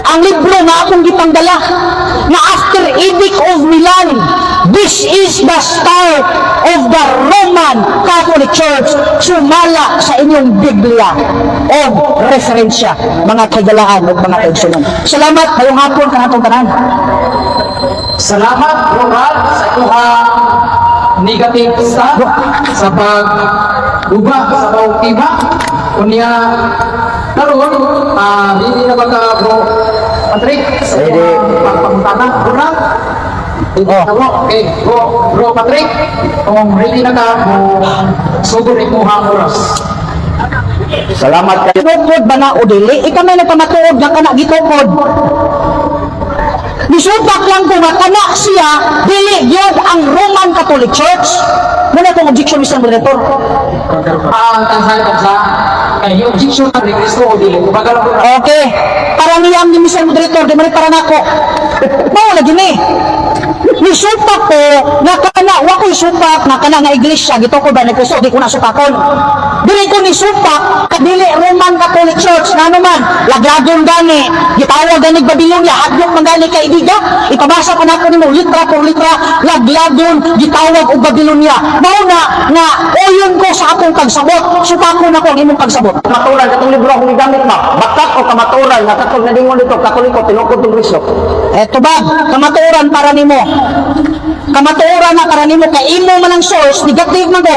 C: ang libro nga akong gipangdala na after Edict of Milan this is the start of the Roman Catholic Church sumala sa inyong Biblia o referensya mga kagalaan o mga kaigsunan salamat ngayong hapon kanatong tanan
A: Salamat, Bro Rad, sa inyong negative stand sa pagbuba sa bawang kunya karon hindi na ba ka Bro Patrick sa pagpangutana Bro Rad? Okay, Bro Patrick, kung ready na ka mo sugod imuhang oras.
B: Salamat kayo.
C: Gitukod ba na o dili? Ikaw may nagpamatuod nga kana gitukod. Nisupak lang ko nga kana siya dili gyud ang Roman Catholic Church. Muna itong objection, Mr. Moderator.
A: Tansa kay yung objection ni Kristo o dili kumbaga lang
C: Okay. Para niyam ni Mr. Moderator, di man para nako. Mao lagi ni. Nisupak ko nga kana wa ko supak nga kana nga iglesia gitukod ba ni Kristo di ko na supakon. Dili ko ni supak kadili Roman Catholic Church ngano man laglagon gani gitawag gani Babylonia hadlok man gani kay idiga ipabasa ko nako nimo litra por litra laglagon gitawag og Babylonia mao na nga oyon ko sa akong pagsabot supakon ako ang imong pagsabot.
B: Kamaturan, katong libro akong gigamit ba? Bakat o kamaturan, nga katong nadingon dito, katoliko, tinukod ng Kristo.
C: Eto ba, kamatuoran para nimo. Kamatuoran na para nimo kay imo man ang source, negative man ko.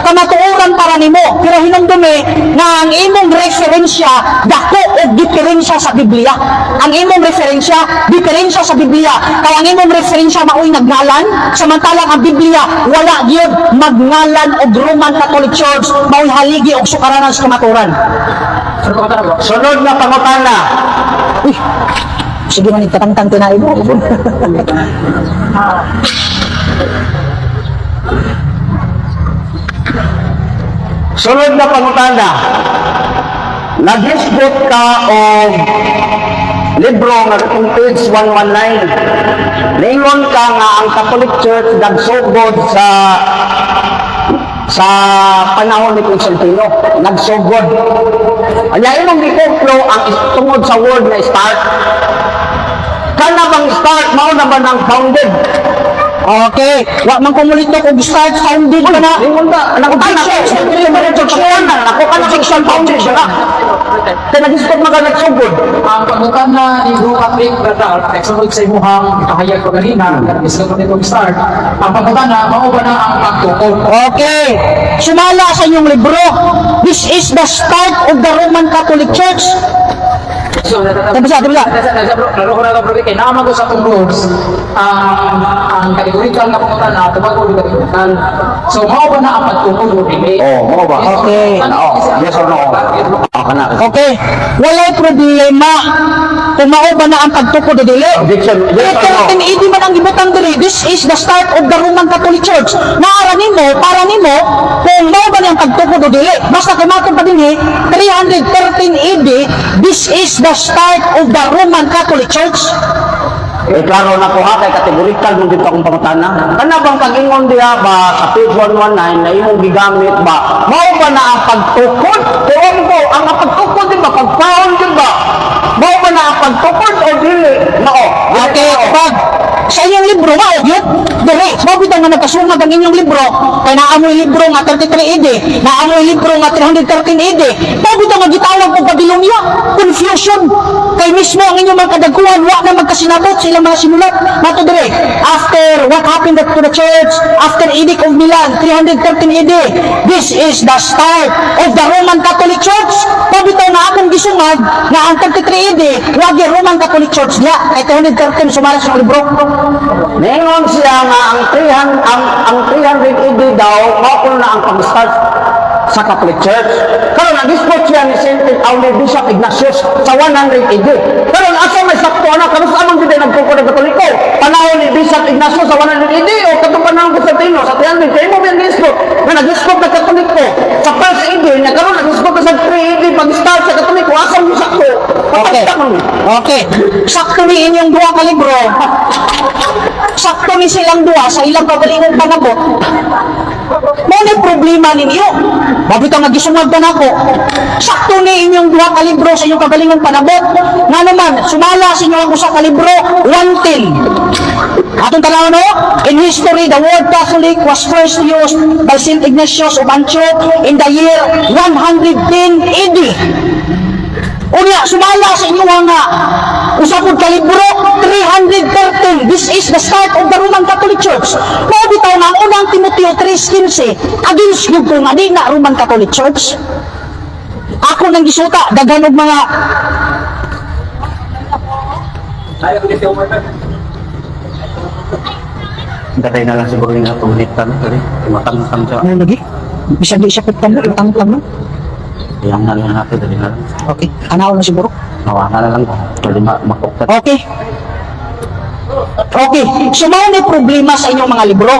C: Kamatuoran para nimo, pero hinumdumi nga ang imong referensya dako og diferensya sa Biblia. Ang imong referensya diferensya sa Biblia. Kay ang imong referensya mao'y nagnalan, samantalang ang Biblia wala gyud magngalan og Roman Catholic Church, mao'y haligi og sukaranan sa kamatuoran.
B: Sunod na pangutana.
C: Uy, sige man itatangtang tinaib mo.
B: Sunod na pangutana. Nag-hisgot ka o libro nga katong page 119. Ningon ka nga ang Catholic Church nagsugod sa panahon ni Constantino. Nagsugod. Anya imong gikuplo ang tungod sa word na start. Kana bang start mao na ba nang founded?
C: Okay, wa man kumulito kung start founded ka na.
B: Ningon ka, objection founded siya na. Kaya nag-hisgot mga nagsugod.
A: ang pagmukana ni Bro Patrick Bradal, nagsunod sa imuhang kahayag ko ganina, nag-isla ko nitong start, ang pagmukana, mao ba na ang pagtukod?
C: Okay, sumala sa inyong libro. This is the start of the Roman Catholic Church.
A: So,
C: Tabasa.
A: lalo ko na ito, bro, kaya naman ko sa itong rules, ang kategorikal na pagmukana, tumago yung kategorikal. So, mao ba na ang pagtukod o dili?
B: Oh, mao ba?
C: Okay.
B: Yes or no? Kana.
C: Okay, walay problema kung mao ba na ang pagtukod o dili.
B: Objection. Yes or no?
C: Pero hindi man ang gibutang diri. This is the start of the Roman Catholic Church. Naara nimo, para nimo, kung mao ba na ang pagtukod o dili. Basta kay matong pa dinhi, 313 AD, this is the start of the Roman Catholic Church.
B: Klaro na ko ha, kay kategorikal mo dito akong pangutana. Kana bang pag-ingon diha ba sa page 119 na imong gigamit ba? Mao ba na ang pagtukod? Tuon ko, ang pagtukod di ba? Pag-found di ba? Mao ba na ang pagtukod o dili? Mao.
C: Okay, pag sa inyong libro, mao yun. Dili, mabitang nga nagkasungag ang inyong libro, kay naamoy libro nga 33 AD, naamoy libro nga 313 AD, mabitang nga gitawag ko Babylonia, confusion. Kay mismo ang inyong mga kadagkuhan, wa na magkasinabot sa ilang mga sinulat. Mato dire, after what happened to the church, after Edict of Milan, 313 AD, this is the start of the Roman Catholic Church. Mabitang nga akong gisungag nga ang 33 AD, wagi Roman Catholic Church niya, kay 313 sumara sa libro.
B: Ningon siya nga ang 300 AD daw, mao na ang pag-start sa Catholic Church. Karon nag-dispute siya ni Saint Bishop Ignatius sa 100 AD. Karon asa may sakto ana karon sa among gid nagtukod ng Katoliko. Panahon ni Bishop Ignatius sa 100 AD o katong panahon ni Constantino sa 300 kay mo biyan dispute. Nga nag-dispute ng Katoliko sa 1st AD na karon nag-dispute sa 3 AD pag-start sa Katoliko asa mo sakto.
C: Okay. Okay. Sakto ni inyong duha ka libro. Sakto ni silang duha sa ilang kagalingon panabot. Mo ni problema ninyo. Mabitaw nga gisungag pa nako. Sakto ni inyong duha ka libro sa inyong kagalingon panabot. Nga naman, sumala sa inyong usa ka libro, 110. Atong tanaw no? In history, the word Catholic was first used by Saint Ignatius of Antioch in the year 110 AD. Unya, sumala sa inyo nga usapod ka libro 313. This is the start of the Roman Catholic Church. Mao bitaw nga ang unang Timoteo 3:15 against gyud ko nga di na Roman Catholic Church. Ako nang gisuta daghan og mga
B: Datay na lang siguro yung natulitan. Matang-tang siya.
C: ano lagi? Bisag di siya pagtamo, utang-utang.
B: Yang na lang natin. Dali na lang.
C: Okay, anaw na siguro.
B: Nawakan na lang. Dali makuktat.
C: Okay. Okay, so mao ni problema sa inyong mga libro.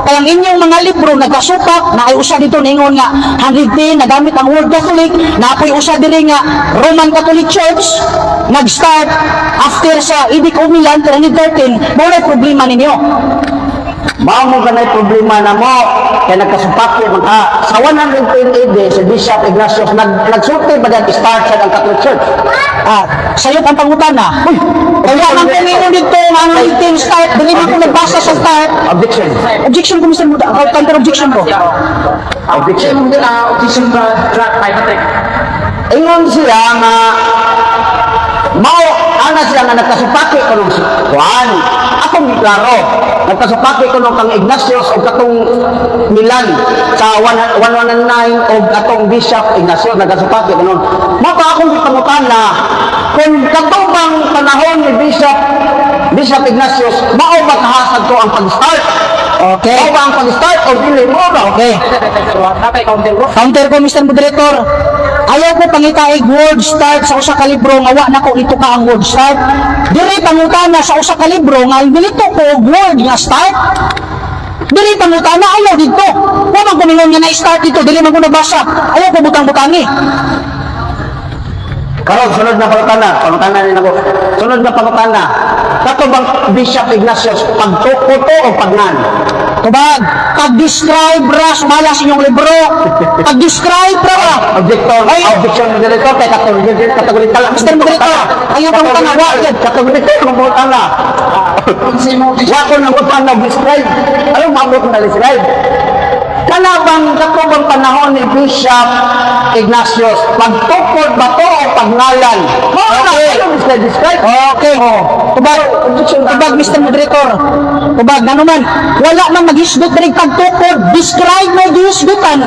C: Kaya ang inyong mga libro nagkasupak na ay usa dito ningon nga 110 nagamit ang word Catholic, na apoy usa diri nga Roman Catholic Church nag-start after sa Edict of Milan 313. Mao na problema ninyo.
B: Mao mo ganay problema na mo kaya nagkasupaki man sa 110 AD si Bishop Ignatius nagsulti ba dyan start sa Catholic Church.
C: Sayo ang pangutana. Uy, kaya man kung ingon dito ang 110 start, dili man ko nagbasa sa start.
B: Objection.
C: Objection ko Mr. Muda, counter objection ko.
B: Objection.
A: Objection by Patrick.
B: Ingon siya nga mao ana siya nga nagkasupaki ko nung kuan. Akong giklaro. Nagkasupaki ko nung kang Ignatius o katong Milan sa 119 o katong Bishop Ignatius nagkasupaki ko nung. Mao pa akong gipangutan na kung katubang panahon ni Bishop Ignatius, mao ba kahasad ko ang pag-start?
C: Okay.
B: Mao ba ang pag-start o dili mo ba?
C: Okay. Counter ko, Mr. Moderator. Ayaw ko pangitaig word start sa usa ka libro nga wa na ko ito ka ang word start. Diri pangutana sa usa ka libro nga nilito ko og word nga start. Diri pangutana ayaw dito. Wa man ko mingon nga na-start dito, dili man ko nabasa. Ayaw ko butang-butangi.
B: Karon sunod na pangutana ni nako. Sunod na pangutana. Kato bang Bishop Ignatius pagtukoto o pagnan?
C: Tubag, pag-describe ra sumala sa inyong libro. Pag-describe ra.
B: Objection ni dito kay kategori tala.
C: Mr. Moderator, ayaw pang tanawa.
B: Kategori tala mo tala. Wa ko nang utang na describe. Ano mabot na describe? Kanabang katubang panahon ni Bishop Ignatius, pagtukod ba to o pagnalan? Okay. Describe.
C: Okay. Tubag, Mr. Moderator. Tubag, nanuman, wala man maghisgot na pagtukod. Describe mo gihisgotan.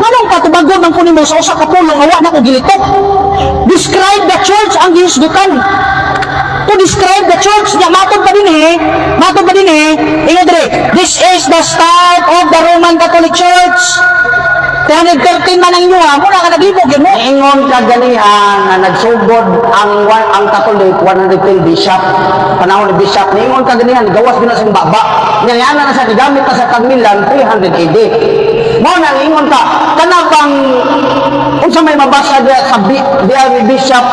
C: Anong katubagon ng kunin mo sa usa ka pulong nga wa na ko gilitok? Describe the church ang gihisgotan. To describe the church, niya matod pa din ingon dire, this is the start of the Roman Catholic Church. 313 man ang inyo ha, muna ka naglibog yun mo.
B: Ingon kaganihan na nagsugod ang Catholic 110 bishop, panahon ni bishop, ingon kaganihan gawas din na sa baba. Nyayana na sa gamit na sa Tagmilan 300 AD. Mo nang ingon ka kanabang unsa may mabasa diya sa diya ni Bishop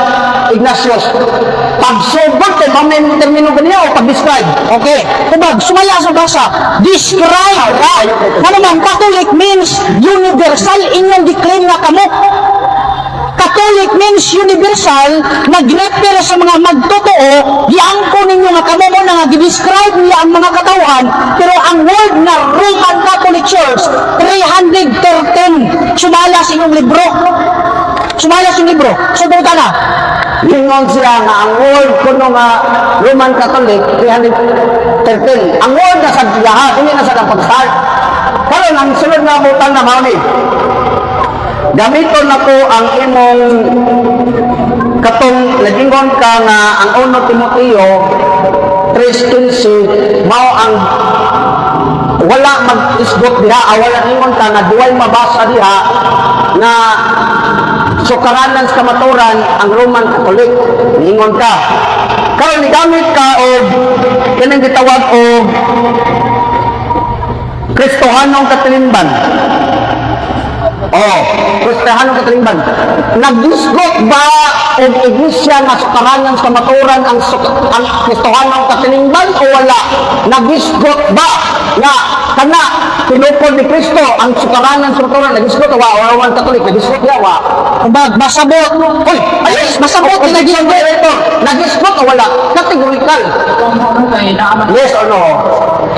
B: Ignatius. Pagsugod kay mamay termino ganiya o pag-describe.
C: Okay, tubag, sumaya sa basa, describe ra. Ano man, Catholic means universal, inyong declaim nga kamo. Catholic means universal, nag-refer sa mga magtotoo, diangko ninyo nga kamo mo na nga gi-describe niya ang mga katawan, pero ang word na Roman Catholic Church 313 sumala sa inyong libro. Sumala sa inyong libro. So, buta na.
B: Ingon siya nga ang word kuno nga Roman Catholic 313. Ang word na sa diyaha, hindi na sa pag-start. Karon ang sunod nga butang na mao ni. Gamiton nako ang imong katong nagingon ka nga ang 1 Timoteo 3:15 mao ang wala mag-isgot diha, wala ingon ka nga duway mabasa diha na sukaranan sa kamaturan ang Roman Catholic. Ingon ka. Karon gamit ka og kanang gitawag og Kristohanong Katilimban. Kristohanong Katilimban. Nagdisgot ba og iglesia nga sukaranan sa kamaturan ang Kristohanong Katilimban o wala? Nagdisgot ba nga kana tinukod ni Kristo ang sukaranan sa kamatuoran. Nagisgot wa o Roman Catholic, nagisgot ya wa.
C: Kumbag, masabot.
B: Uy, ay,
C: Masabot,
B: nagisgot ito. Nagisgot o wala? Categorical. Yes or no?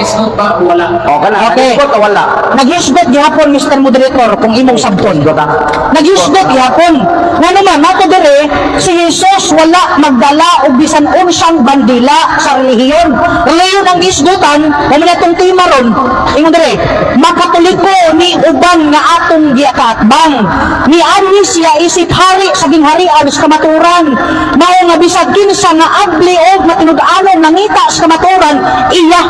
A: Isgot pa, wala.
B: O kana,
C: Okay.
B: nagisgot o wala?
C: Nagyusgot gihapon, Mr. Moderator, kung imong sabton. Nagyusgot gihapon. Nga naman, nato dire, si Jesus wala magdala og bisan unsang bandila sa relihiyon. Relihiyon ang gisgutan, wala na itong tema ron. Ingon dire, makatoliko ni uban nga atong giakatbang. Ni ani siya isip hari sa gingharian sa kamaturan. Mao nga bisag kinsa nga abli og matinud-anon nangita sa kamaturan, iya.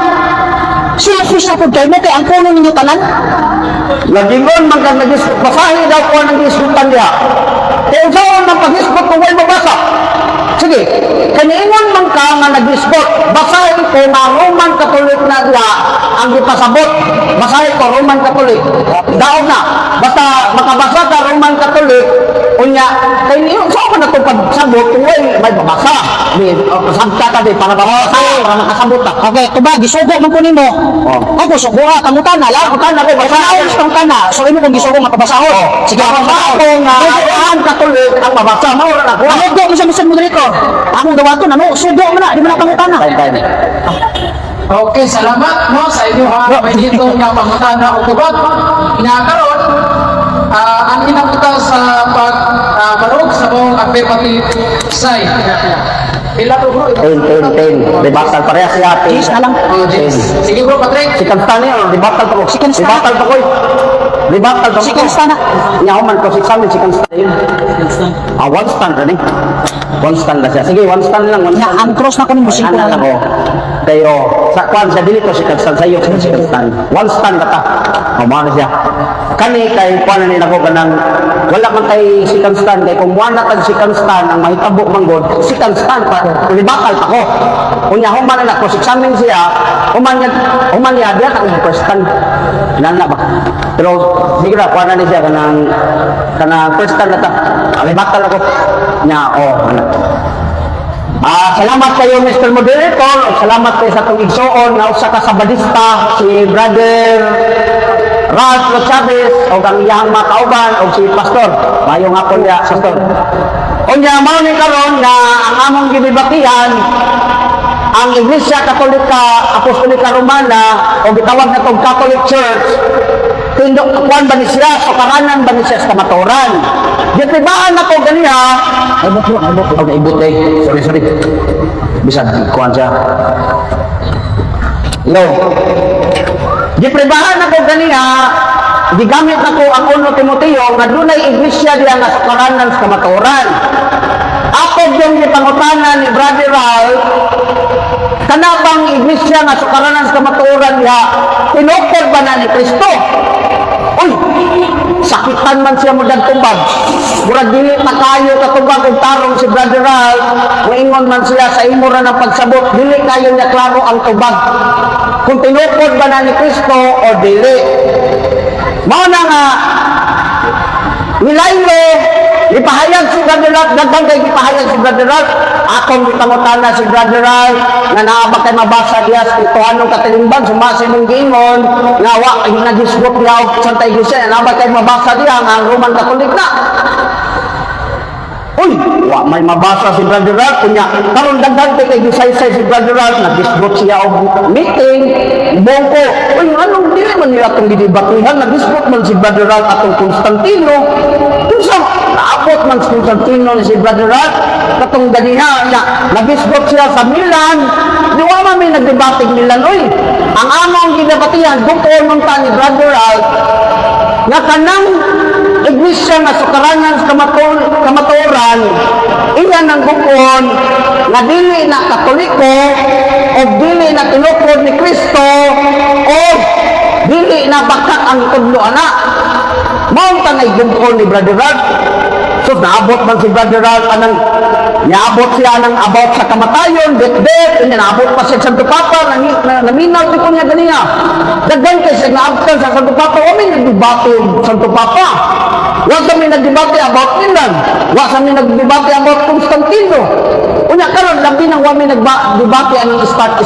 C: Selfish na po kayo mo kay ang puno ninyo tanan.
B: Nagingon man kang nagisgot. Basahin daw ko ang nagisgotan niya. Kaya saan ang pag-isgot kung wala mabasa? Sige, kaniingon man ka nga nag-isgot. Basahin ko na Roman Catholic na diya ang ipasabot. Basahin ko Roman Catholic. Daog na. Basta makabasa ka Roman Catholic, unya, kaya niyo, saan ka na itong pagsabot kung may babasa? Pasagta ka din, para babasa, para makasabot ka.
C: Okay, tuba, gisugo man ko nimo. Ako sugo ha, tangutan na lang.
B: Tangutan na ko, basahin.
C: Tangutan na. So imo kung gisugo mapabasahon. Sige,
B: Ako
C: ako
B: nga, Roman Catholic ang mabasa. Maura na ko.
C: Ano do mo sa Mr. Moderator? Among dawaton ano, sugo mo na, di mo na tangutan na.
A: Okay, salamat no sa inyo ha. May dito nga pangutana o tubag. Inakaroon, ang inabuta sa pagbarog sa mong affirmative side. Pila to bro?
B: 10. Debatal parehas siya.
C: Yes na lang.
A: Sige bro, Patrick.
B: Si Kanstani yun, debatal pa ko.
C: Si Kanstani.
B: Debatal pa ko. Debatal pa ko.
C: Si Kanstani.
B: Nyahuman ko, si Samin, si Kanstani yun. One stand rin eh. One stand na siya. Sige, one stand lang. One
C: Nga,
B: stand.
C: ang cross na ko ni musiko na lang.
B: Ako. Kayo, sa kwan, sa dili ko si Kanstan, sa iyo si Kanstan. One stand na ta. Umana siya. Kani kay kwan na nila ko kanang, wala man kay si Kanstan, kay kung wala kag si Kanstan, ang mahitabo manggod, si Kanstan pa, libakal pa ko. Kunya, human na ko, si Samin siya, human niya, diyan ako first stand. Nana ba? Pero, sige na, kwan na niya siya, kanang first stand na ta. Libakal ako. Nya, ano. Salamat kayo Mr. Moderator. Salamat kayo sa itong igsoon na usa ka sabadista si Brother Ralph Chavez o ang iyang mga kauban o si Pastor. Mayong hapon niya, Pastor. Unya, mao ni karon na ang among gibibatihan ang Iglesia Katolika Apostolika Romana o gitawag na itong Catholic Church. Kuan ba ni siya? Sukaranan ba ni siya sa kamaturan? Gitibaan ako ganiha. Okay, ibot eh. Sorry. Bisan, kuan siya. Hello. Gipribahan ako ganiha. Gigamit ako ang 1 Timoteo nga dunay iglesia diya nga sukaranan sa kamaturan. Ako yung gipangutanan ni Brother Ralph, kanabang iglesia nga sukaranan sa kamaturan diya, tinukod ba na ni Kristo? Uy, sakitan man siya mo dagtubag. Murag dili na kayo katubag og tarong si Brother Ralph, moingon man siya sa imo ra ng pagsabot, dili kayo niya klaro ang tubag. Kung tinukod ba na ni Kristo o dili. Mao na nga Milaylo, ipahayag si Brother Ralph, daghang kay ipahayag si Brother Ralph. Akong gitangutana si Brother Ralph na naaba kay mabasa diya sa ituhanong katilimbang sumasi mong giingon nga wa nagisgot niya og Santa Iglesia naaba kay mabasa diya nga ang Roman Catholic na. Uy, wa may mabasa si Brother Ralph kunya karon dagdag kay gisaysay si Brother Ralph nagisgot siya og meeting bongko. Uy, anong dili man nila atong gidibatihan nagisgot man si Brother Ralph atong Constantino. Unsa naabot man si Constantino ni si Brother Ralph katong ganiha na nagisgot siya sa Milan. Di wa man may nagdebate Milan oy. Ang among gidebatihan bukod man ta ni Brother Ralph nga kanang iglesia nga sukaranan sa kamaturan, iyan ang bukon nga dili na Katoliko o dili na tinukod ni Kristo o dili na bakak ang tudlo anak. Mao ta nga bukon ni Brother Ralph. So naabot man si Brother Ralph anang niabot siya ng about sa kamatayon, det-det, naabot pa siya sa Santo Papa, naminaw di ko niya ganiya. Daghan kay siya naabot sa Santo Papa, o may nagdibate sa Santo Papa. Wa sa may nagdibate about Milan, wa sa may nagdibate about Constantino. Unya karon labi nang wa may nagdibate anong start.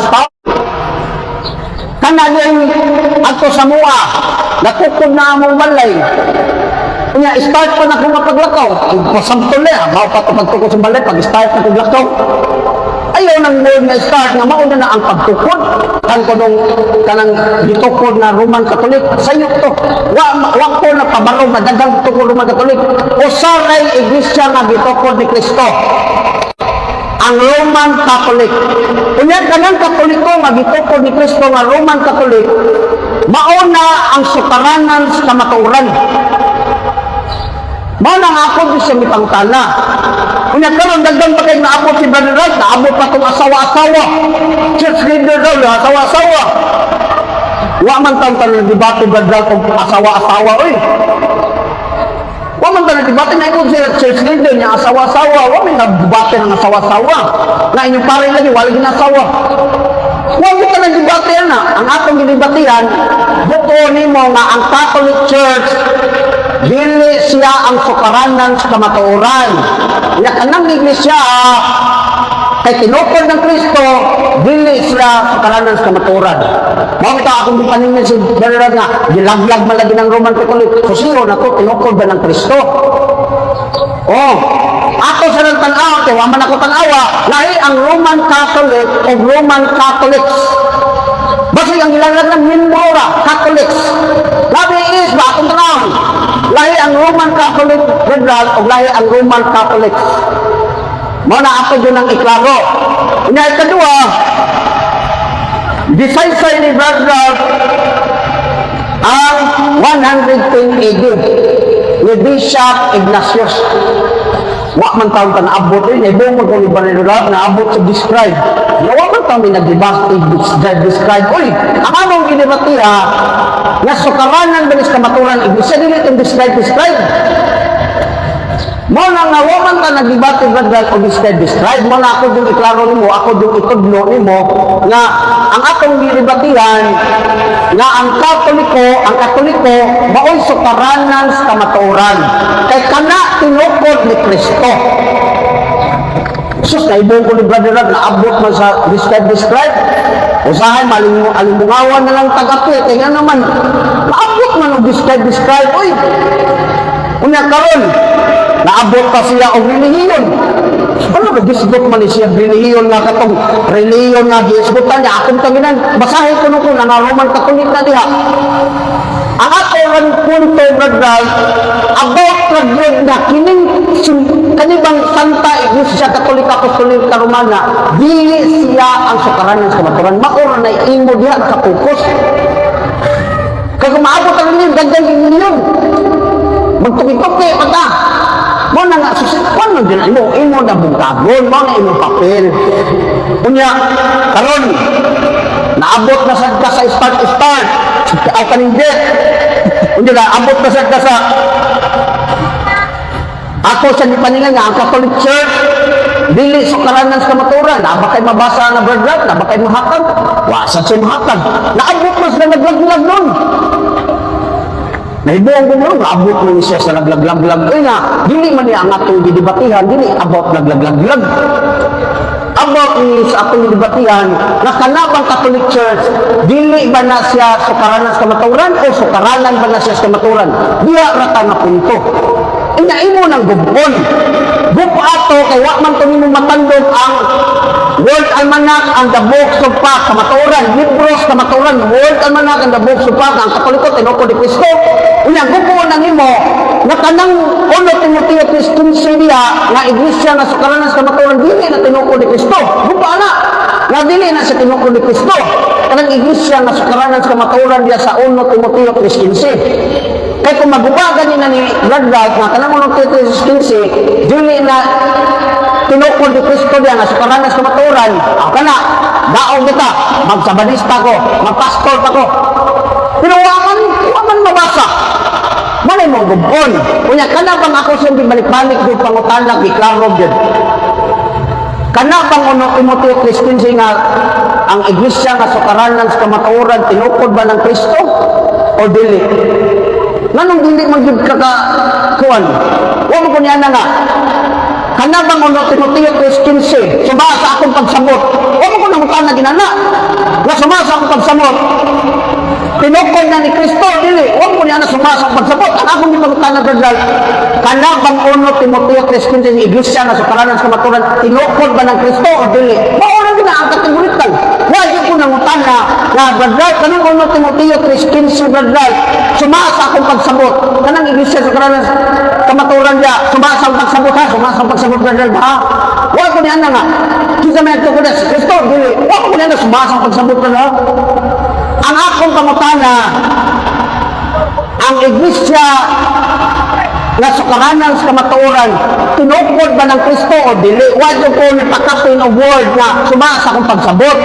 B: Kana yung ato sa mua, natukod na among balay. Kanya, start pa na kung mapaglakaw. Pasamtol na, mao pa ito pagtukod sa balay, pag-start na kung lakaw. Ayaw nang word na start nga mauna na ang pagtukod. Kan ko nung kanang gitukod na Roman Catholic, sayok to. Wa ko na pabarog na dagang tukod Roman Catholic. Usaray iglesia nga gitukod ni Kristo. Ang Roman Catholic. Kunya kanang Katoliko nga gitukod ni Kristo nga Roman Catholic, mauna ang sukaranan sa kamatuoran. Mao nang ako di siya mitangtana. Kunya karon dagdag pa kay naabot si Brother Wright, naabot pa tong asawa-asawa. Church leader daw, asawa-asawa. Wa man tang tanong debate Brother Wright tong asawa-asawa oy. Wa man tanong debate na ikot si church leader niya asawa-asawa, wa man debate ng asawa-asawa. Na inyong pare lagi wala ginasawa. Wa kita nang debate na. Ang atong gidebatehan, buto nimo nga ang Catholic Church dili siya ang sukaranan sa kamatuoran. Ya kanang iglesia kay tinukod ng Kristo, dili siya sukaranan sa kamatuoran. Mao ta akong gipaningan si Brother nga gilaglag man lagi ng Roman Catholic. Kusino na to tinukod ba ng Kristo? Oh, ako sa nang tanaw, kaya waman ako tanawa, lahi ang Roman Catholic o Roman Catholics. Basta ang gilaglag ng Minmora, Catholics. Labi is, ba akong tanaw? Lahi ang Roman Catholic Federal o lahi ang Roman Catholics. Mao na ako dyan ang iklaro. Una, ikadua, disaysay ni Brother ang 110 AD ni Bishop Ignatius. Wa man taon ka naabot rin, ibong mo kung iba nila, naabot sa describe. Wa man taon may nag-describe. Uy, ang among ginibatiha, nga sukaranan ba nis kamaturan, iglesia dili itong describe. Mo na nga, wa man ta nag-debate Brother o describe. Mo na ako dung iklaro nimo, ako dung itudlo nimo, nga ang atong ginibatihan, nga ang Katoliko, maoy sukaranan sa kamaturan. Kay kana tinukod ni Kristo. Sus, naibong ko ni Brother Rod, naabot man sa describe. Usahay, alimungawan na lang tagapit. Kaya naman, naabot man ang describe. Uy, unya karon, naabot pa siya o relihiyon. Ano ba, gisgot man siya relihiyon nga katong relihiyon nga gisgotan niya. Akong tanginan, basahin ko nung kung Roman Catholic na diha. Ang atong punto, Brother, about Brother na kanibang Santa Iglesia Katolika Apostolika Romana, dili siya ang sukaranan sa kamaturan. Maura na imo diha nakapokus. Kaya kung maabot ang relihiyon, gandang relihiyon. Magtuki-tuki pa ta. Mo na nga susikwan mo din imo na bugtagon, mo na imo papel. Kunya karon naabot na sad ka sa start ang kaning jet. Kunya naabot na sad ka sa ako sa gipaningan nga ang Catholic Church dili sukaranan sa kamaturan. Na ba kay mabasa na Brother, na ba kay mahatag? Wa sa mahatag. Naabot na sila naglaglag nun. Nahibuang ko mo, naabot mo siya sa laglag-laglag. Kaya nga, dili man niya ang atong didibatihan, dili about laglag-laglag. About ni sa atong didibatihan, na kanabang Catholic Church, dili ba na siya sukaranan sa kamaturan o sukaranan ba na siya sa kamaturan? Diya rata na punto. Ina-imo ng gubon. Gupo ato, kay wa man ito nimo matandog ang World Almanac and the Books of Pac, kamaturan, libros, kamaturan, World Almanac and the Books of Pac, ang Katoliko, tinukod ni Kristo. Unya, gupo na nimo, na kanang 1 Timoteo 3:15 niya, na iglesia na sukaranan sa kamaturan, dili na tinukod ni Kristo. Gupo na, na dili na siya tinukod ni Kristo. Kanang iglesia na sukaranan sa kamaturan diya sa 1 Timoteo 3:15. Kaya kung magubagan nila ni Brother, nga kanang 1 Timoteo 3:15, dili na tinukod ni Kristo diya nga sukaranan sa kamaturan. Ako na, daog kita, magsabanista ko, magpastor pa ko. Pero waman mabasa. Malay mong gubon. Kunya, kana bang ako siyang bibalik-balik doon pangutanag, iklaro dyan. Kana bang 1 Timoteo 3:15 nga ang iglesia nga sukaranan sa kamaturan, tinukod ba ng Kristo? O dili? Nanong dili mag-give ka kuwan? Huwag mo niya na nga. Kana bang 1 Timoteo 3:15? Suba sa akong pagsabot. Huwag mo ko nang utana ginana. nga sumasa ang pagsamot, tinukod na ni Kristo, dili, huwag mo niya na sumasa ang pagsabot. Ang akong ipagkutan na Bradlal, kanabang 1 Timoteo 3:15 iglesia nga sa karanan sa maturan, tinukod ba ng Kristo o dili? Mauna din ang kategorikal. Huwag yung kunang utan na Bradlal, kanang 1 Timoteo 3:15 Bradlal, sumasa akong pagsabot. Kanang iglesia sa karanan sa kamaturan niya, sumasa ang pagsabot ha, sumasa ang pagsabot Bradlal ha. Huwag ko niya na nga, kisa may nagtukod na si Kristo, dili, huwag ko niya na sumasa ang pagsabot Bradlal. Ang akong pangutana, ang iglesia na sa karanan sa kamatuoran, tinukod ba ng Kristo o dili? Huwag yung ko nipakapin o word na sumasa akong pagsabot.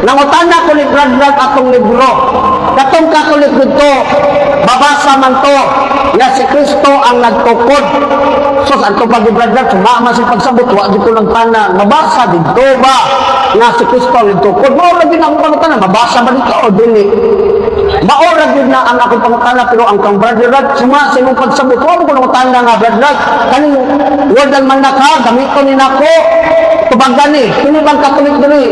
B: Nangutana ko ni Bradlal atong libro. Katong Katolik dito, babasa man to na si Kristo ang nagtukod. So, saan to pag Bradlal, sumama sa pagsabot, huwag ko lang pana, mabasa dito ba na si Kristo ang nagtukod? Maurag yun ang pangutana, mabasa ba dito o dili? Maurag yun na ang akong pangutana, pero ang kang Bradlal, sumasa yung pagsabot, huwag ko lang utana nga Bradlal, kaning wardan man na ka, gamito ni nako, tubag gani, kinibang Katolik dili.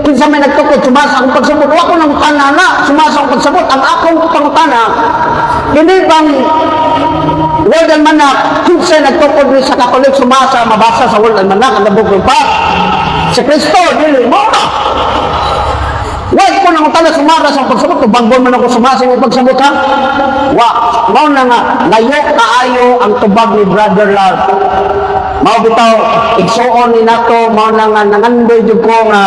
B: Kinsa may nagtukod, sumasa akong pagsabot, huwag ko lang utana na, sumasa akong pagsabot, ang akong pangutana, hindi bang wardan man na, kinsa nagtukod ni sa Katolik, sumasa, mabasa sa wardan man na, kanabog pa, si Kristo, dili mo na. Huwag ko nang utana, sumasa sa pagsabot, tubangbon man ako sumasa yung pagsabot ha. Mao na nga, layo kaayo ang tubag ni Brother Love. Mao bitaw, igsuon ni nato, mao na nga, nangandoy jud ko nga,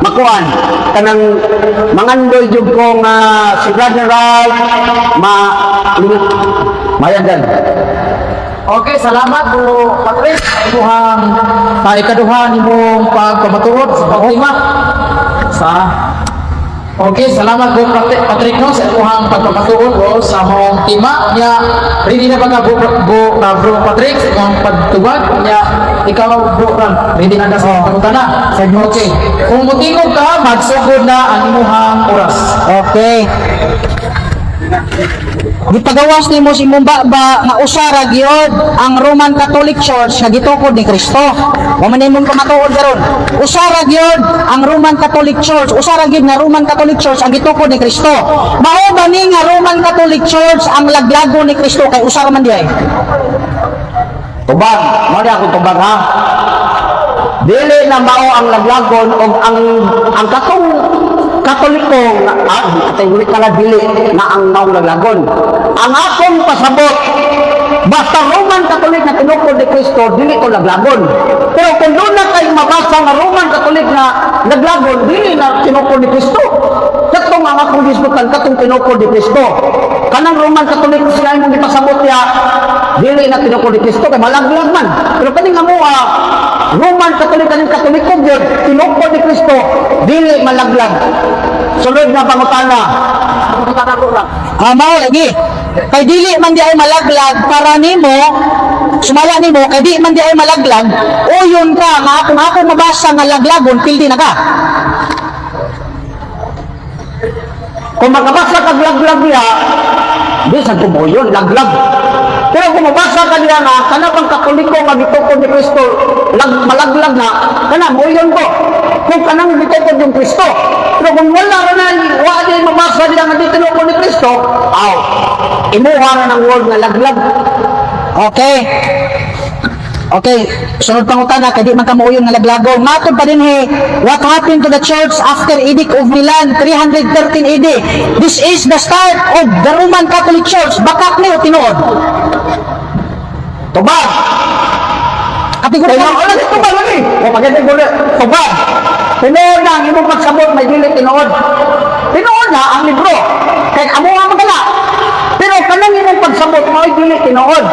B: makuan, kanang mangandoy jud ko nga, si Brother Love, mayagan.
A: Okay, salamat po, Patrick. Imuhang ikaduhan imong pagpamatuod sa pagtima. Okay, salamat po Patrick no sa imuhang pagpamatuod o sa mong tima niya. Ready na ba ka bro Patrick sa imong pagtubag niya? Ikaw bro Ram, ready na ka sa pagtana? Okay. Kung mutingog ka, magsugod na ang imuhang oras.
C: Okay. Gipagawas nimo si imong baba nga usara gyud ang Roman Catholic Church nga gitukod ni Kristo. Wa man imong pamatuod karon. Usara gyud ang Roman Catholic Church, usara gyud nga Roman Catholic Church ang gitukod ni Kristo. Mao ba ni nga Roman Catholic Church ang laglago ni Kristo kay usara man diay?
B: Tubag, mao di ako tubag ha. Dili na mao ang laglagon o ang katong Katoliko kategorik na dili na ang maong laglagon. Ang akong pasabot, basta Roman Catholic na tinukod ni Kristo, dili ko laglagon. Pero kung doon na kayo mabasa nga Roman Catholic na laglagon, dili na tinukod ni Kristo. Katong ang akong disputan, katong tinukod ni Kristo. Kanang Roman Catholic sila yung ipasabot niya, dili na tinukod ni Kristo, kaya malaglag man. Pero kaning nga mo, Roman Catholic, kaning Katoliko yun, tinukod ni Kristo, dili malaglag. Sunod na pangutana. Pangutana ko lang.
C: Mao lagi. Kay dili man di ay malaglag para nimo sumala nimo kay di man di ay malaglag uyon ka nga ako mabasa nga laglagon pildi na ka.
B: Kung makabasa ka laglag niya, di sa tubo yun, laglag. Pero kung mabasa ka niya nga, kanapang Katoliko magitukod ni Kristo, malaglag na, mo yun ko. Kung kanang gitukod yung Kristo. Pero kung wala ka na, wala din mabasa niya nga di tinukod ni Kristo, imuha na ng word na laglag.
C: Okay. Okay, sunod pangutana kay di man ka mauyon nga laglago. Matod pa din what happened to the church after Edict of Milan 313 AD? This is the start of the Roman Catholic Church. Bakak ni o tinuod?
B: Tubag!
C: Kategori
B: Kaya wala si tubag lagi. O pagkategori, tubag. Tinuod na ang imong pagsabot, may dili tinuod. Tinuod na ang libro. Kaya amo nga magala. Pero kanang imong pagsabot, may dili tinuod.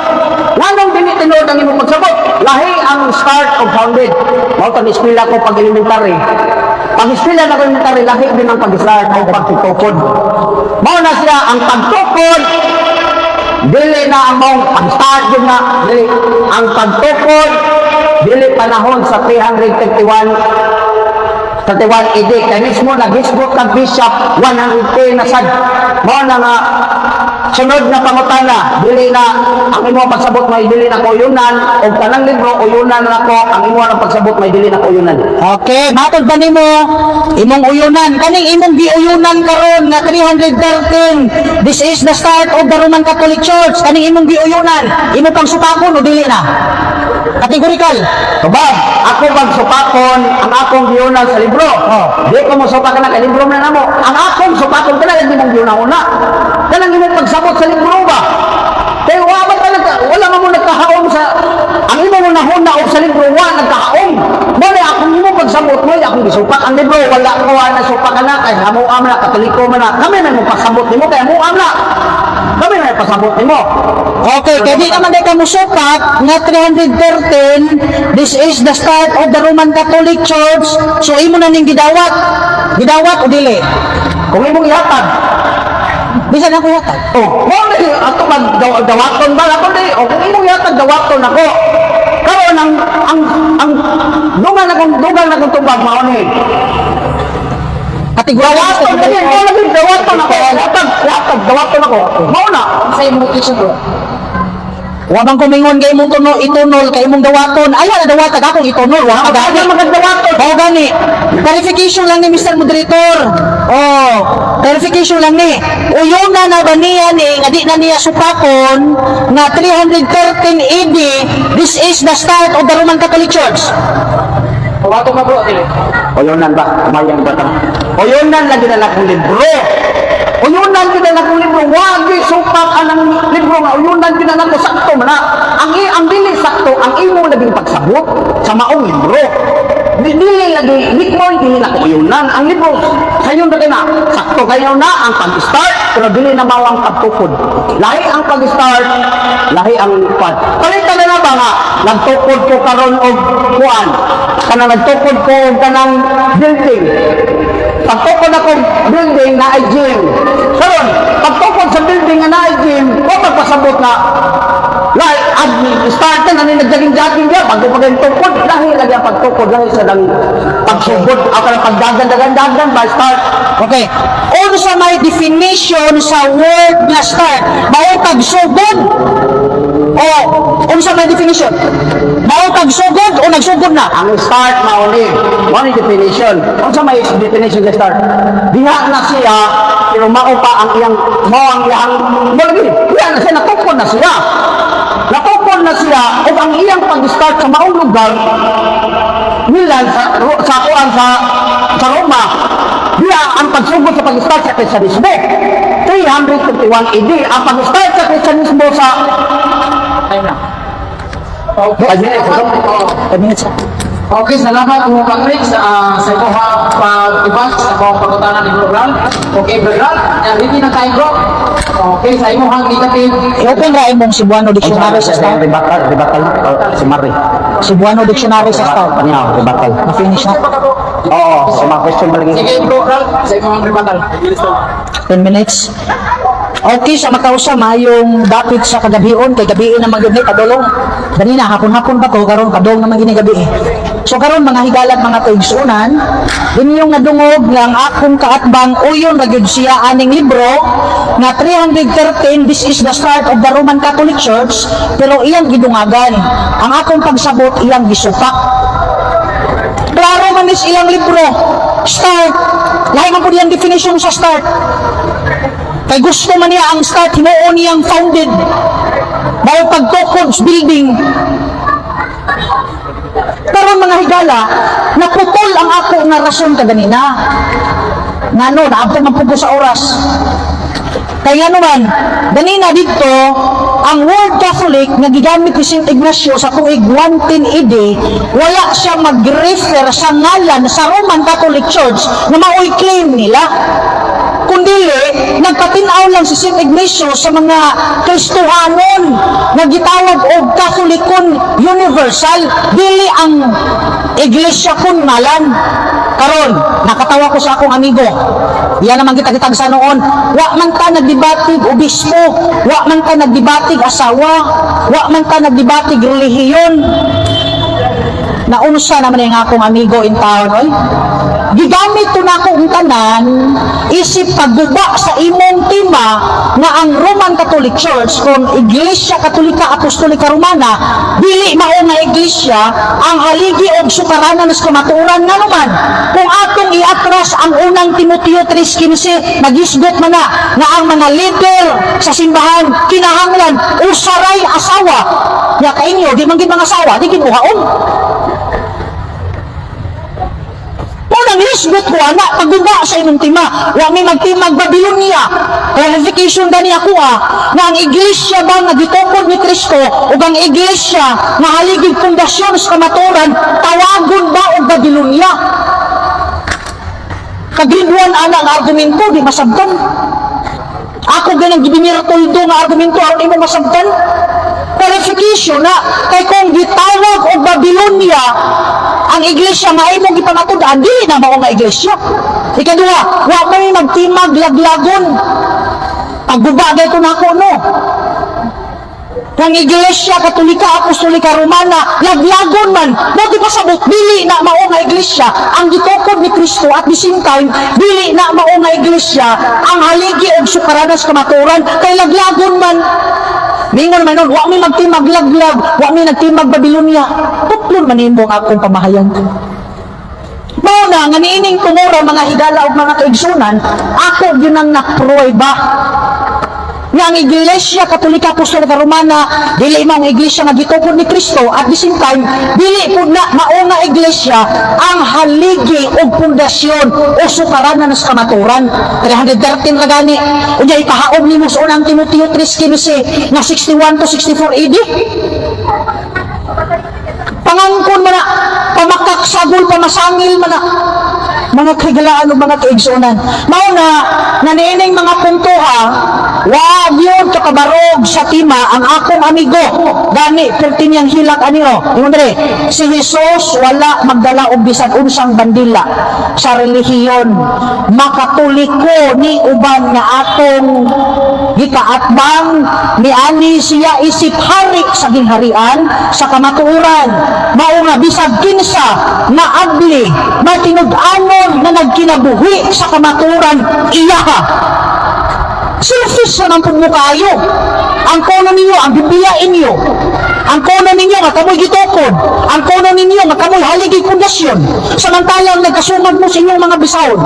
B: Nganong dili tinuod ang imong pagsabot? Lahi ang start of founded. Mao tang eskwela ko pag elementary. Pag eskwela na ko elementary, lahi din ang pag-start o pagtutukod. Mao na siya ang pagtukod. Dili na ang mong pag-start din na. Dili ang pagtukod. Dili panahon sa 331 AD. Kaya mismo nag-hisbot ng bishop 110 na sad. Mao na nga sunod na pangutana, dili na ang imo pagsabot may dili na kuyunan o tanang libro uyunan na ko ang imo ang pagsabot may dili na kuyunan.
C: Okay, matod ba nimo imong uyunan kaning imong giuyunan karon nga 313. This is the start of the Roman Catholic Church. Kaning imong giuyunan, imo pang supakon o dili na? Kategorikal.
B: Kabab, ako bang supakon ang akong giyunan sa libro? Di ko mo supakan na kay libro na namo. Ang akong supakon kana hindi mong giyunan una. Kanang imong pagsabot sa libro ba? Kaya wala mo nagkahaom sa ang imo mo nahuna og sa libro wa nagkahaom. Mali akong imo pagsabot mo akong gisupak ang libro wala ko na supak na kay hamo am na katoliko man na. Kami na mo pasabot nimo kay hamo am na. Kami na pasabot nimo.
C: Okay, kaya di naman ka musukat nga 313, this is the start of the Roman Catholic Church. So imo na ning gidawat. Gidawat o dili?
B: Kung imong ihatag
C: Bisan ako yatag.
B: mo na ato mag dawaton ba ako di o kung imong ihatag dawaton ako. Karon ang dugang na kong tubag mao ni. Dawaton kani mo lagi dawaton ako. Ihatag dawaton ako. Mao na.
C: Sa imong kitchen bro. Wa bang kumingon kay imong itunol kay imong dawaton. Ayaw na dawatag akong itunol. Wa ka gani.
B: Magdawaton.
C: O gani. Clarification lang ni Mr. Moderator. Oh, clarification lang ni. Uyuna na ba niya ni nga di na niya supakon nga 313 AD, this is the start of the Roman Catholic Church.
A: Pawato ka bro, dili.
B: Oyunan ba? Kumayang ba ta? Oyunan lagi na akong libro. Uyunan kita na akong libro. Wagi supak anang libro nga. Uyunan kita na ako sakto man na. Ang dili sakto, ang imo naging pagsabot sa maong libro. Dili lagi, likmoy, dili na ko uyunan. Ang libro, sayon na na. Sakto kayo na ang pag-start, pero dili na mawang pagtukod. Lahi ang pag-start, lahi ang pad. Palitan na ba nga, nagtukod ko karon og kuan. Kanang nagtukod ko og kanang building. Pagtukod ako building na ay gym. Karon, pagtukod sa building na ay gym, o pagpasabot na lahi, start na ni nagjaging-jaging niya, bago pa ganyan tukod, lahi lagi ang pagtukod, lahi sa lang pagsugod, ako lang pagdagan-dagan ba, start.
C: Okay. Ano sa may definition sa word na start? Mao pagsugod? O ano sa may definition? Mao pagsugod o nagsugod na?
B: Ang start mauni, mauni definition. Kung sa may definition sa start, diha na siya, pero mao pa ang iyang, mao ang iyang, diha na siya, natukod na siya. Natukod na siya, o ang iyang pag-start sa maong lugar, Milan, sa Roma, diha ang pagsugod sa pag-start sa Kristiyanismo. 351 AD, ang pag-start sa Kristiyanismo sa
A: Time na.
C: 5 minutes.
A: Okay, salamat mo Patrick sa ito pag-ibas sa mga pagkutanan ni program. Okay, program. Hindi na tayo bro. Okay, sa imo hang negative.
C: I-open ra imong Cebuano Dictionary sa start.
B: Ribatal si Mari.
C: Cebuano Dictionary sa start.
B: Kanya, ribatal.
C: Na-finish na.
B: Oo, sa mga question ba lagi?
A: Sige program, sa imo hang ribatal.
C: 10 minutes. Okay, sa makausa mayong dapit sa kagabion kay gabi na magyud ni padulong. Ganina hapon-hapon pa to karon kadong naman gini gabi. So karon mga higalat mga kaigsunan, inyong nadungog nga ang akong kaatbang uyon ra gyud siya aning libro nga 313, this is the start of the Roman Catholic Church, pero iyang gidungagan. Ang akong pagsabot iyang gisupak. Klaro man is iyang libro. Start. Lahi man po iyang definition sa start. Kay gusto man niya ang start, hinuon niyang founded. Bago pagtukod sa building. Pero mga higala, naputol ang ako nga rason kaganina. Nga no, naabot man po sa oras. Kaya naman, ganina dito, ang word Catholic na gigamit ni St. Ignacio sa tuig 110 AD, wala siya mag-refer sa ngalan sa Roman Catholic Church na mao'y claim nila. Kundili, nagpatinaw lang si St. Ignacio sa mga Kristohanon na gitawag og Katholikon Universal, dili ang Iglesia kun malan. Karon, nakatawa ko sa akong amigo. Yan naman kita sa noon. Wa man ta nagdibatig obispo, wa man ta nagdibatig asawa, wa man ta nagdibatig relihiyon. Naunsa naman yung akong amigo in town, oy. gigamit to nako ang tanan isip pagguba sa imong tema nga ang Roman Catholic Church kung Iglesia Katolika Apostolika Romana dili mao nga iglesia ang haligi og sukaranan sa kamatuoran nga naman kung atong iatras ang unang Timoteo 3:15 nagisgot man na nga ang mga leader sa simbahan kinahanglan usaray asawa nya kainyo di man gid mga asawa di ginuhaon. Unang hisgot ko ana pagguba sa imong tima wa may magtimag Babylonia clarification gani ako nga ang iglesia ba nga gitukod ni Kristo ug ang iglesia nga haligig pundasyon sa kamatuoran tawagon ba og Babylonia kagribuan ana nga argumento di masabtan ako ganang gibimirtoldo nga argumento aron imo masabtan clarification na kay kung gitawag og Babylonia ang iglesia nga imong gipamatud-an dili na mao nga iglesia. Ikaduha, wa may magtimag laglagon. Pagbubagay ko nako no. Ang iglesia Katolika Apostolika Romana laglagon man mo di pasabot dili na mao nga iglesia ang gitukod ni Kristo at the same time dili na mao nga iglesia ang haligi og sukaranas kamatuoran kay laglagon man. Mingon man nun, wa may magtimag laglag, wa may nagtimag Babylonia. Tutlon man nimo ang akong pamahayan. Mao na nga niining tumura mga higala ug mga kaigsunan, ako gyud ang napruweba nga ang Iglesia Katolika Apostolika Romana dili mao nga iglesia nga gitukod ni Kristo at the same time dili pud na mao nga iglesia ang haligi og pundasyon o sukaranan sa kamatuoran 313 ra gani unya ipahaom nimo sa unang Timoteo 3:15 nga 61 to 64 AD pangangkon man na pamakaksagol pamasangil man na mga kagalaan ug mga kaigsunan mao na nanining mga puntoha wa yun kakabarog sa tima ang akong amigo gani pertinyang hilak anio ingon dere si Jesus wala magdala og bisan unsang bandila sa relihiyon makatoliko ni uban nga atong gikaatbang ni ani siya isip hari sa gingharian sa kamatuoran mao nga bisag kinsa na abli matinud-anon na nagkinabuhi sa kamatuoran iyaha selfish naman po mo kayo ang kono ninyo ang Biblia inyo ang kono ninyo nga kamoy gitukod ang kono ninyo nga kamoy haligi pundasyon samantalang nagkasumag mo sa inyong mga bisawon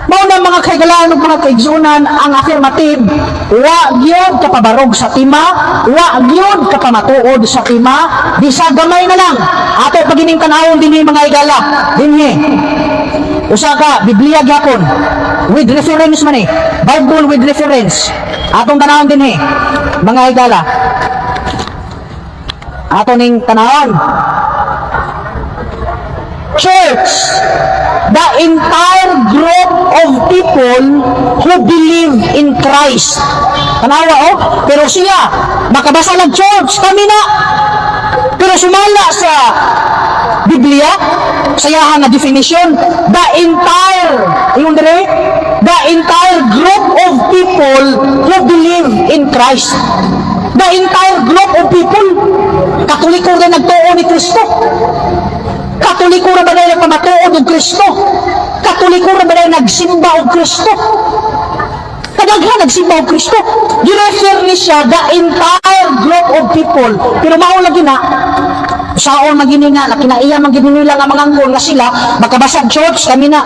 C: mao na mga kaigalaan ug mga kaigsunan ang affirmative wa gyud kapabarog sa tima wa gyud kapamatuod sa tima bisa gamay na lang ato pagining tanawon dinhi mga higala dinhi usa ka Biblia gyapon with reference man Bible with reference atong tanawon dinhi mga higala ato ning tanawon church the entire group of people who believe in Christ. Tanawa pero siya makabasa ng church kami na. Pero sumala sa Biblia, sayahan na definition, the entire group of people who believe in Christ. The entire group of people, Katoliko rin nagtuo ni Kristo. Katoliko na ba na nagpamatuod ng Kristo? Katoliko na ba na nagsimba ng Kristo? Kadaghan nagsimba ng Kristo. Girefer ni siya the entire group of people. Pero mao lagi na, saon magini nga, nakinaiya magini nila nga mga angkol nga sila, makabasag church kami na.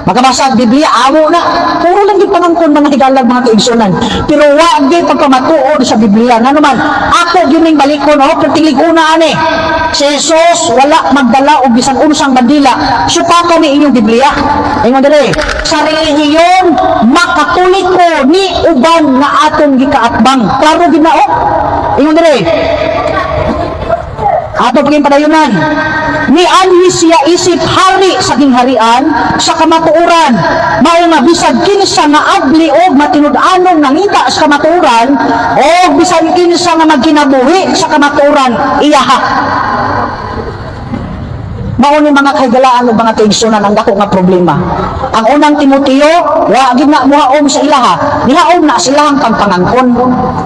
C: Makabasag Biblia, amo na. Puro lang yung pangangkon mga higalag mga kaigsunan. Pero wag di pagpamatuod sa Biblia. Nga naman, ako gining balikon, pertilig una ani. Si Jesus wala magdala o bisan unsang bandila. Supaka ni inyong Biblia. Ingon dire, sa relihiyon makatoliko ni uban nga atong gikaatbang. Klaro gid na Ingon dire. Ato paging padayunan. Ni anhi siya isip hari sa gingharian sa kamatuoran. Mao nga bisag kinsa nga abli og matinud-anon nangita sa kamatuoran o bisag kinsa nga magkinabuhi sa kamatuoran iyaha. Mao ni mga kahigalaan ug mga kaigsunan ang dako nga problema. Ang unang Timoteo, wa gid na muhaom sa ilaha. Nihaom na silahang pagpangangkon.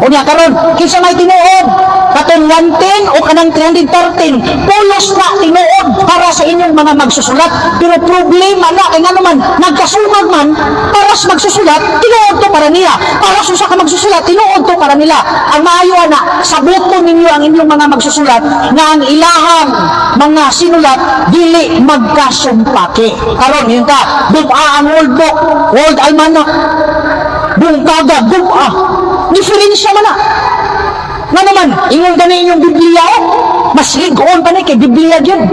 C: Unya karon, kinsa may tinuod? Katong 110 o kanang 313, pulos na tinuod para sa inyong mga magsusulat. Pero problema na kay ngano man nagkasungag man para sa magsusulat, tinuod to para niya. Para sa usa ka magsusulat, tinuod to para nila. Ang maayo ana, sabuton ninyo ang inyong mga magsusulat na ang ilahang mga sinulat dili magkasumpake. Karon yun ka, bub'a ang old book, old almanac, bungkaga, bub'a. Diferensya man na. Nga naman, ingon gani inyong Biblia, mas ligoon pa na kay Biblia yun.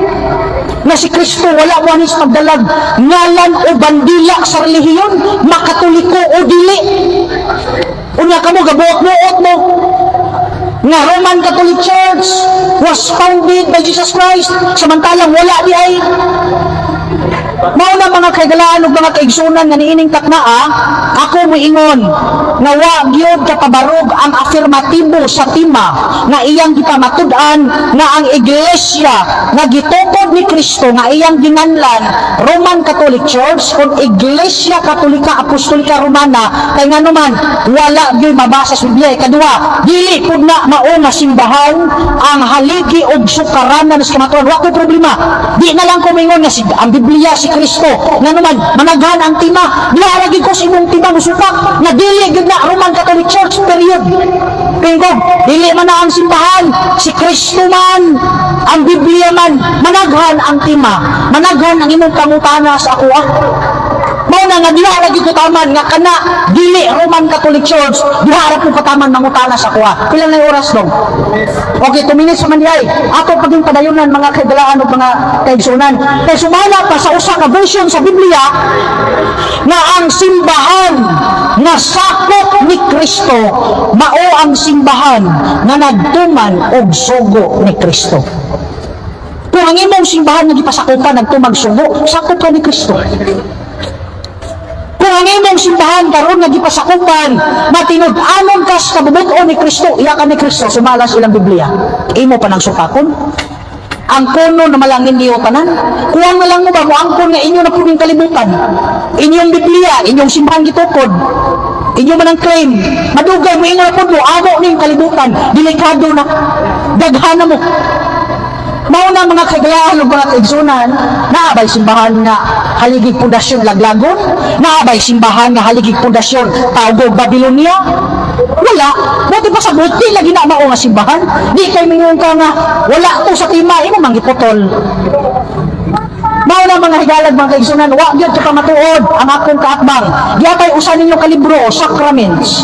C: Na si Kristo wala mo anis pagdalag ngalan o bandila sa relihiyon, makatoliko o dili. Unya ka mo, gabuot-buot mo. Nga Roman Catholic Church was founded by Jesus Christ, samantalang wala di ay. Mao na mga kaigalaan ug mga kaigsunan nga niining taknaa, ako moingon nga wa gyud kapabarog ang afirmatibo sa tema nga iyang gipamatud-an nga ang iglesia nga gitukod ni Kristo nga iyang ginganlan Roman Catholic Church kung Iglesia Katolika Apostolika Romana kay ngano man wala gyud mabasa sa Biblia. Kadua, dili pud na mao nga simbahan ang haligi og sukaranan sa kamatuan. Wa ko problema. Di na lang ko moingon nga ang Biblia si Kristo nga naman managhan ang tima niaragi ko sa imong tima musupak na dili gid na Roman Catholic Church period. Tingog dili man na ang simbahan si Kristo man ang Biblia man managhan ang tima managhan ang imong pangutana sa ako mao na nga diha lagi ko taman nga kana dili Roman Catholic Church diha ko kataman mangutana sa ako pila na oras dong okay 2 minutes man diay ato paging padayunan mga kaigalaan ug mga kaigsunan kay sumala pa sa usa ka version sa Biblia nga ang simbahan nga sakop ni Kristo mao ang simbahan nga nagtuman og sugo ni Kristo. Kung ang imong simbahan nga gipasakupan nagtumag sugo, sakop ka ni Kristo. Kung ang imong simbahan karon nga gipasakupan matinud-anon ka sa kabubuton ni Kristo, iya ka ni Kristo sumalas ilang Biblia. Imo pa nang supakon. Ang kono na malangin niyo tanan. Kuwang na lang mo ba mo angkon nga inyo na puning kalibutan. Inyong Biblia, inyong simbahan gitukod. Inyo man ang claim. Madugay mo inyo na po mo, amo ning kalibutan. Delikado na. Daghana mo. Mao na mga kaigalaan ug mga kaigsunan, naabay simbahan nga haligig pundasyon Laglagon, naabay simbahan nga haligig pundasyon Taugog Babylonia. Wala, buti pa sa buti lagi na mao nga simbahan. Di kay mingon ka nga wala to sa tima imo manggiputol. Mao na mga higalag mga kaigsunan, wa gyud ka pamatuod ang akong kaatbang. Giatay usa ninyo ka libro Sacraments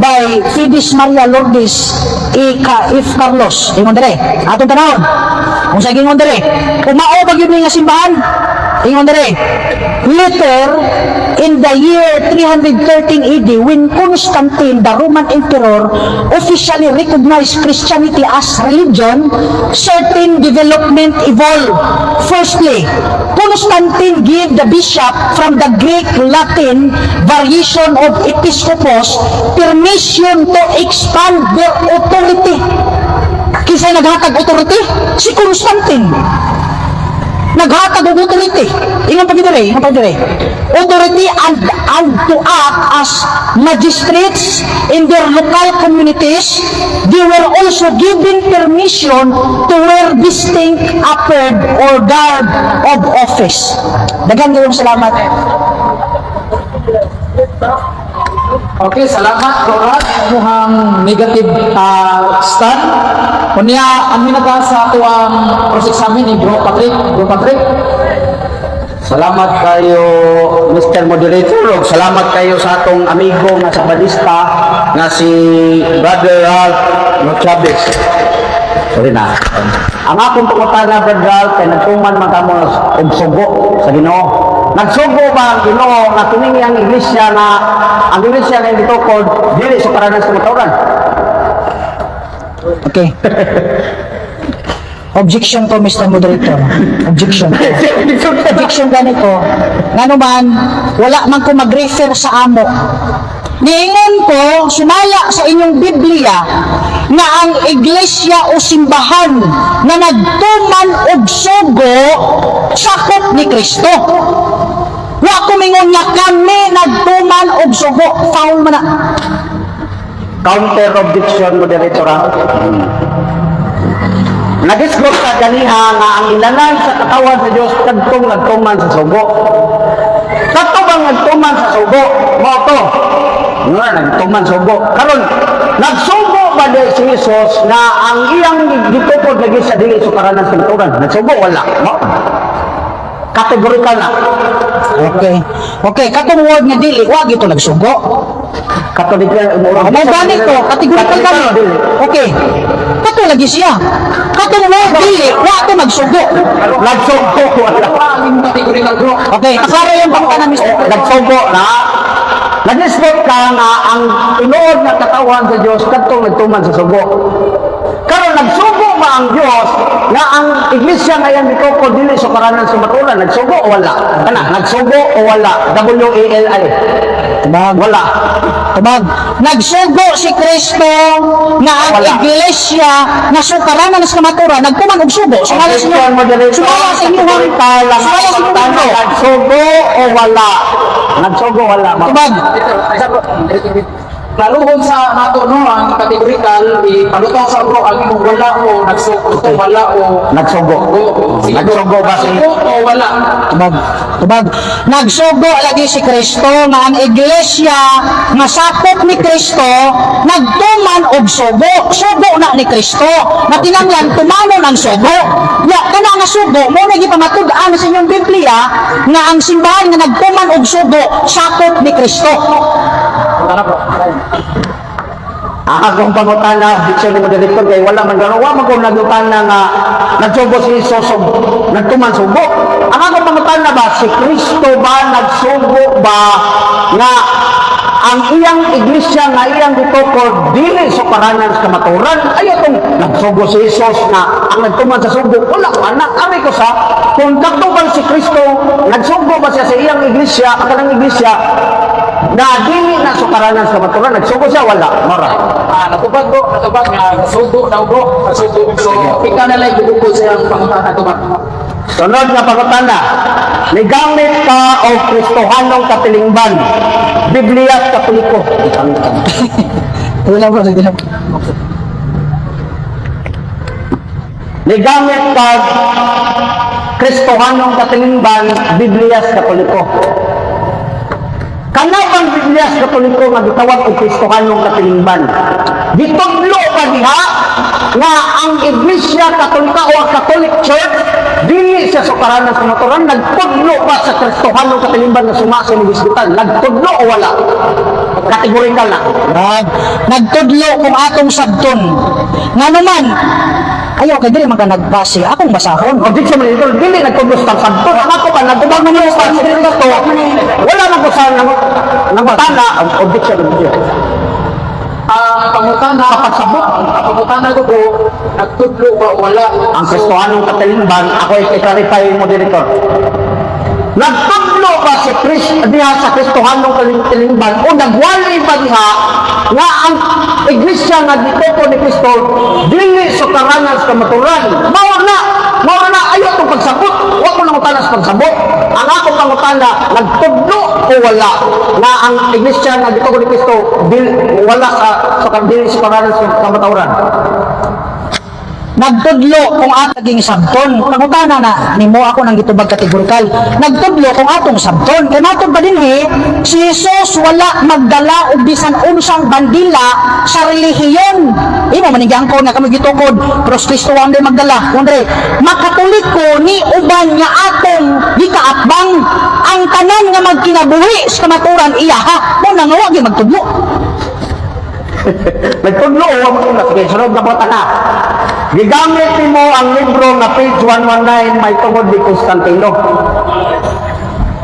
C: by Fides Maria Lourdes If Carlos. Ingon dire, atong tanawon. Kung sa ingon dire, kung mao ba gyud nga simbahan? Ingon dire, later in the year 313 AD, when Constantine, the Roman Emperor, officially recognized Christianity as religion, certain development evolved. Firstly, Constantine gave the bishop from the Greek Latin variation of episcopos permission to expand their authority. Kisay naghatag authority? Si Constantine. Naghatag og authority. Ingon pa dire, authority and to act as magistrates in their local communities. They were also given permission to wear distinct apparel or garb of office. Daghang kayong salamat.
A: Okay, salamat Rorat. Muhang negative stand. Kunya, ang minaba sa ato ang cross-examine ni Bro Patrick. Bro Patrick.
B: Salamat kayo Mr. Moderator ug salamat kayo sa atong amigo nga sabalista nga si Brother Ralph Chavez. Sorry na. Ang akong pangutana Brother Ralph kay nagtuman man kamo og sugo sa Ginoo. Nagsugo ba ang Ginoo nga kining ang iglesia na ang iglesia nga gitukod dili sa paranas sa matawran?
C: Okay. Objection to, Mr. Moderator. Objection. Objection ganito. Nga naman, wala man ko mag-refer sa amo. Niingon ko, sumala sa inyong Biblia, nga ang iglesia o simbahan na nagtuman og sugo sakop ni Kristo. Wa ko mingon nga kami nagtuman og sugo, foul man na.
B: Counter objection, moderator. Nagisgot ka ganiha nga ang ilanan sa katawan sa Dios kadtong nagtuman sa sugo. Kato bang nagtuman sa sugo? Mao to. Nga nagtuman sugo. Karon nagsugo ba di si Jesus na ang iyang gitukod lagi sa dili sukaranan sa naturan? Nagsugo wala. Mao. Kategorikal na.
C: Okay, katong word nga dili, wa gito nagsugo.
B: Katolikal mo.
C: Mo balik ko, kategorikal kami. Okay. Kato lagi siya. Katong word dili, wa to nagsugo.
B: Nagsugo wala.
C: Okay, naklara yung bangka na Mr.
B: Nagsugo na. Nagisgot ka nga ang tinuod na katawan sa Diyos kadtong nagtuman sa sugo. Karon nagsugo ba ang Diyos nga ang iglesia ngayon dito ko dili sa paranan sa maturan? Nagsugo o wala? Kana, nagsugo o wala? W-A-L-I. Wala.
C: Tumag, nagsugo si Kristo nga ang
B: Wala.
C: iglesia na sukaranan sa kamaturan, nagtuman og sugo. Sumala sa inyo. Sumala sa inyo. Sumala sa inyo.
B: Nagsugo o wala? Nagsugo wala.
C: Tumag,
A: Laluhon sa nato no ang kategorikal ipalutong sa bro ang imong wala o nagsugo wala o
B: Nagsugo. Nagsugo ba si
A: o wala.
C: tubag. Nagsugo lagi si Kristo nga ang iglesia nga sakop ni Kristo nagtuman og sugo. Sugo na ni Kristo. Na tinanglan tumanon ang sugo. Ya kana nga sugo mo na gipamatud-an sa inyong Biblia nga ang simbahan nga nagtuman og sugo sakop ni Kristo.
B: akong pangutana diksyon ni moderator kay wala man ganawa man ko nagutana nga nagsugo si Jesus nagtuman sugo. Ang akong pangutana ba si Kristo ba nagsugo ba nga ang iyang iglesia nga iyang gitukod dili sa paranan sa kamaturan ayo tong nagsugo si Jesus na ang nagtuman sa sugo wala anak ami ko sa kung kaktuban si Kristo nagsugo ba siya sa iyang iglesia ang kanang iglesia na dili na sukaranan sa maturan nagsugo siya wala mara
A: Natubag nga sugo daw bro. Sugo. So ika na lang gudugod sa iyang pangutana tubag.
B: sunod nga pangutana nigamit ka o Kristohanong katilingban Biblia at Katoliko
C: Wala bro, sige lang.
B: nigamit ka Kristohanong katilingban Biblia at Katoliko. Kanang Biblia sa Katoliko nga gitawag og Kristohanong katilingban. Gitudlo pa diha nga ang Iglesia Katolika o ang Catholic Church dili sa sukaranan sa maturan nagtudlo pa sa Kristohanong katilingban nga suma sa universidad. Nagtudlo o wala? Kategorikal na.
C: Nagtudlo kung atong sabton. Nga naman, ayaw kay dili man ka nagbase, akong basahon.
B: Objection man ito, dili nagtudlo sa sabto. Ang ako pa, nagtubag man yung sa Kristo. Wala man ko sa nangutana. Objection man ito.
A: Pangutana ko bro, nagtudlo ba o wala?
B: Ang Kristohanong katilingban, ako i-clarify mo director. Nagtudlo ba si diha sa Kristohanong katilingban o nagwali ba diha nga ang iglesia nga dito ni Kristo dili sukaranan sa kamaturan? Mawag na ayo itong pagsabot. Huwag mo nang utana sa pagsabot. Ang ako pangutana, nagtudlo o wala na ang iglesia nga dito ni Kristo wala sa dili sukaranan sa kamaturan?
C: Nagtudlo kung ataging sabton. Pangutana na nimo ako nang gitubag kategorikal. Nagtudlo kung atong sabton. Kay matod ba dinhi si Jesus wala magdala og bisan unsang bandila sa relihiyon. Imo man ko nga kami gitukod, pero Kristo ang magdala. Kundi makatoliko ni uban nga atong gikaatbang ang tanan nga magkinabuhi sa kamaturan iyaha. Mo nang wa gyud magtudlo.
B: Nagtudlo o wag mo na. Sige, sunod na bota na. Gigamit mo ang libro na page 119 may tungod ni Constantino.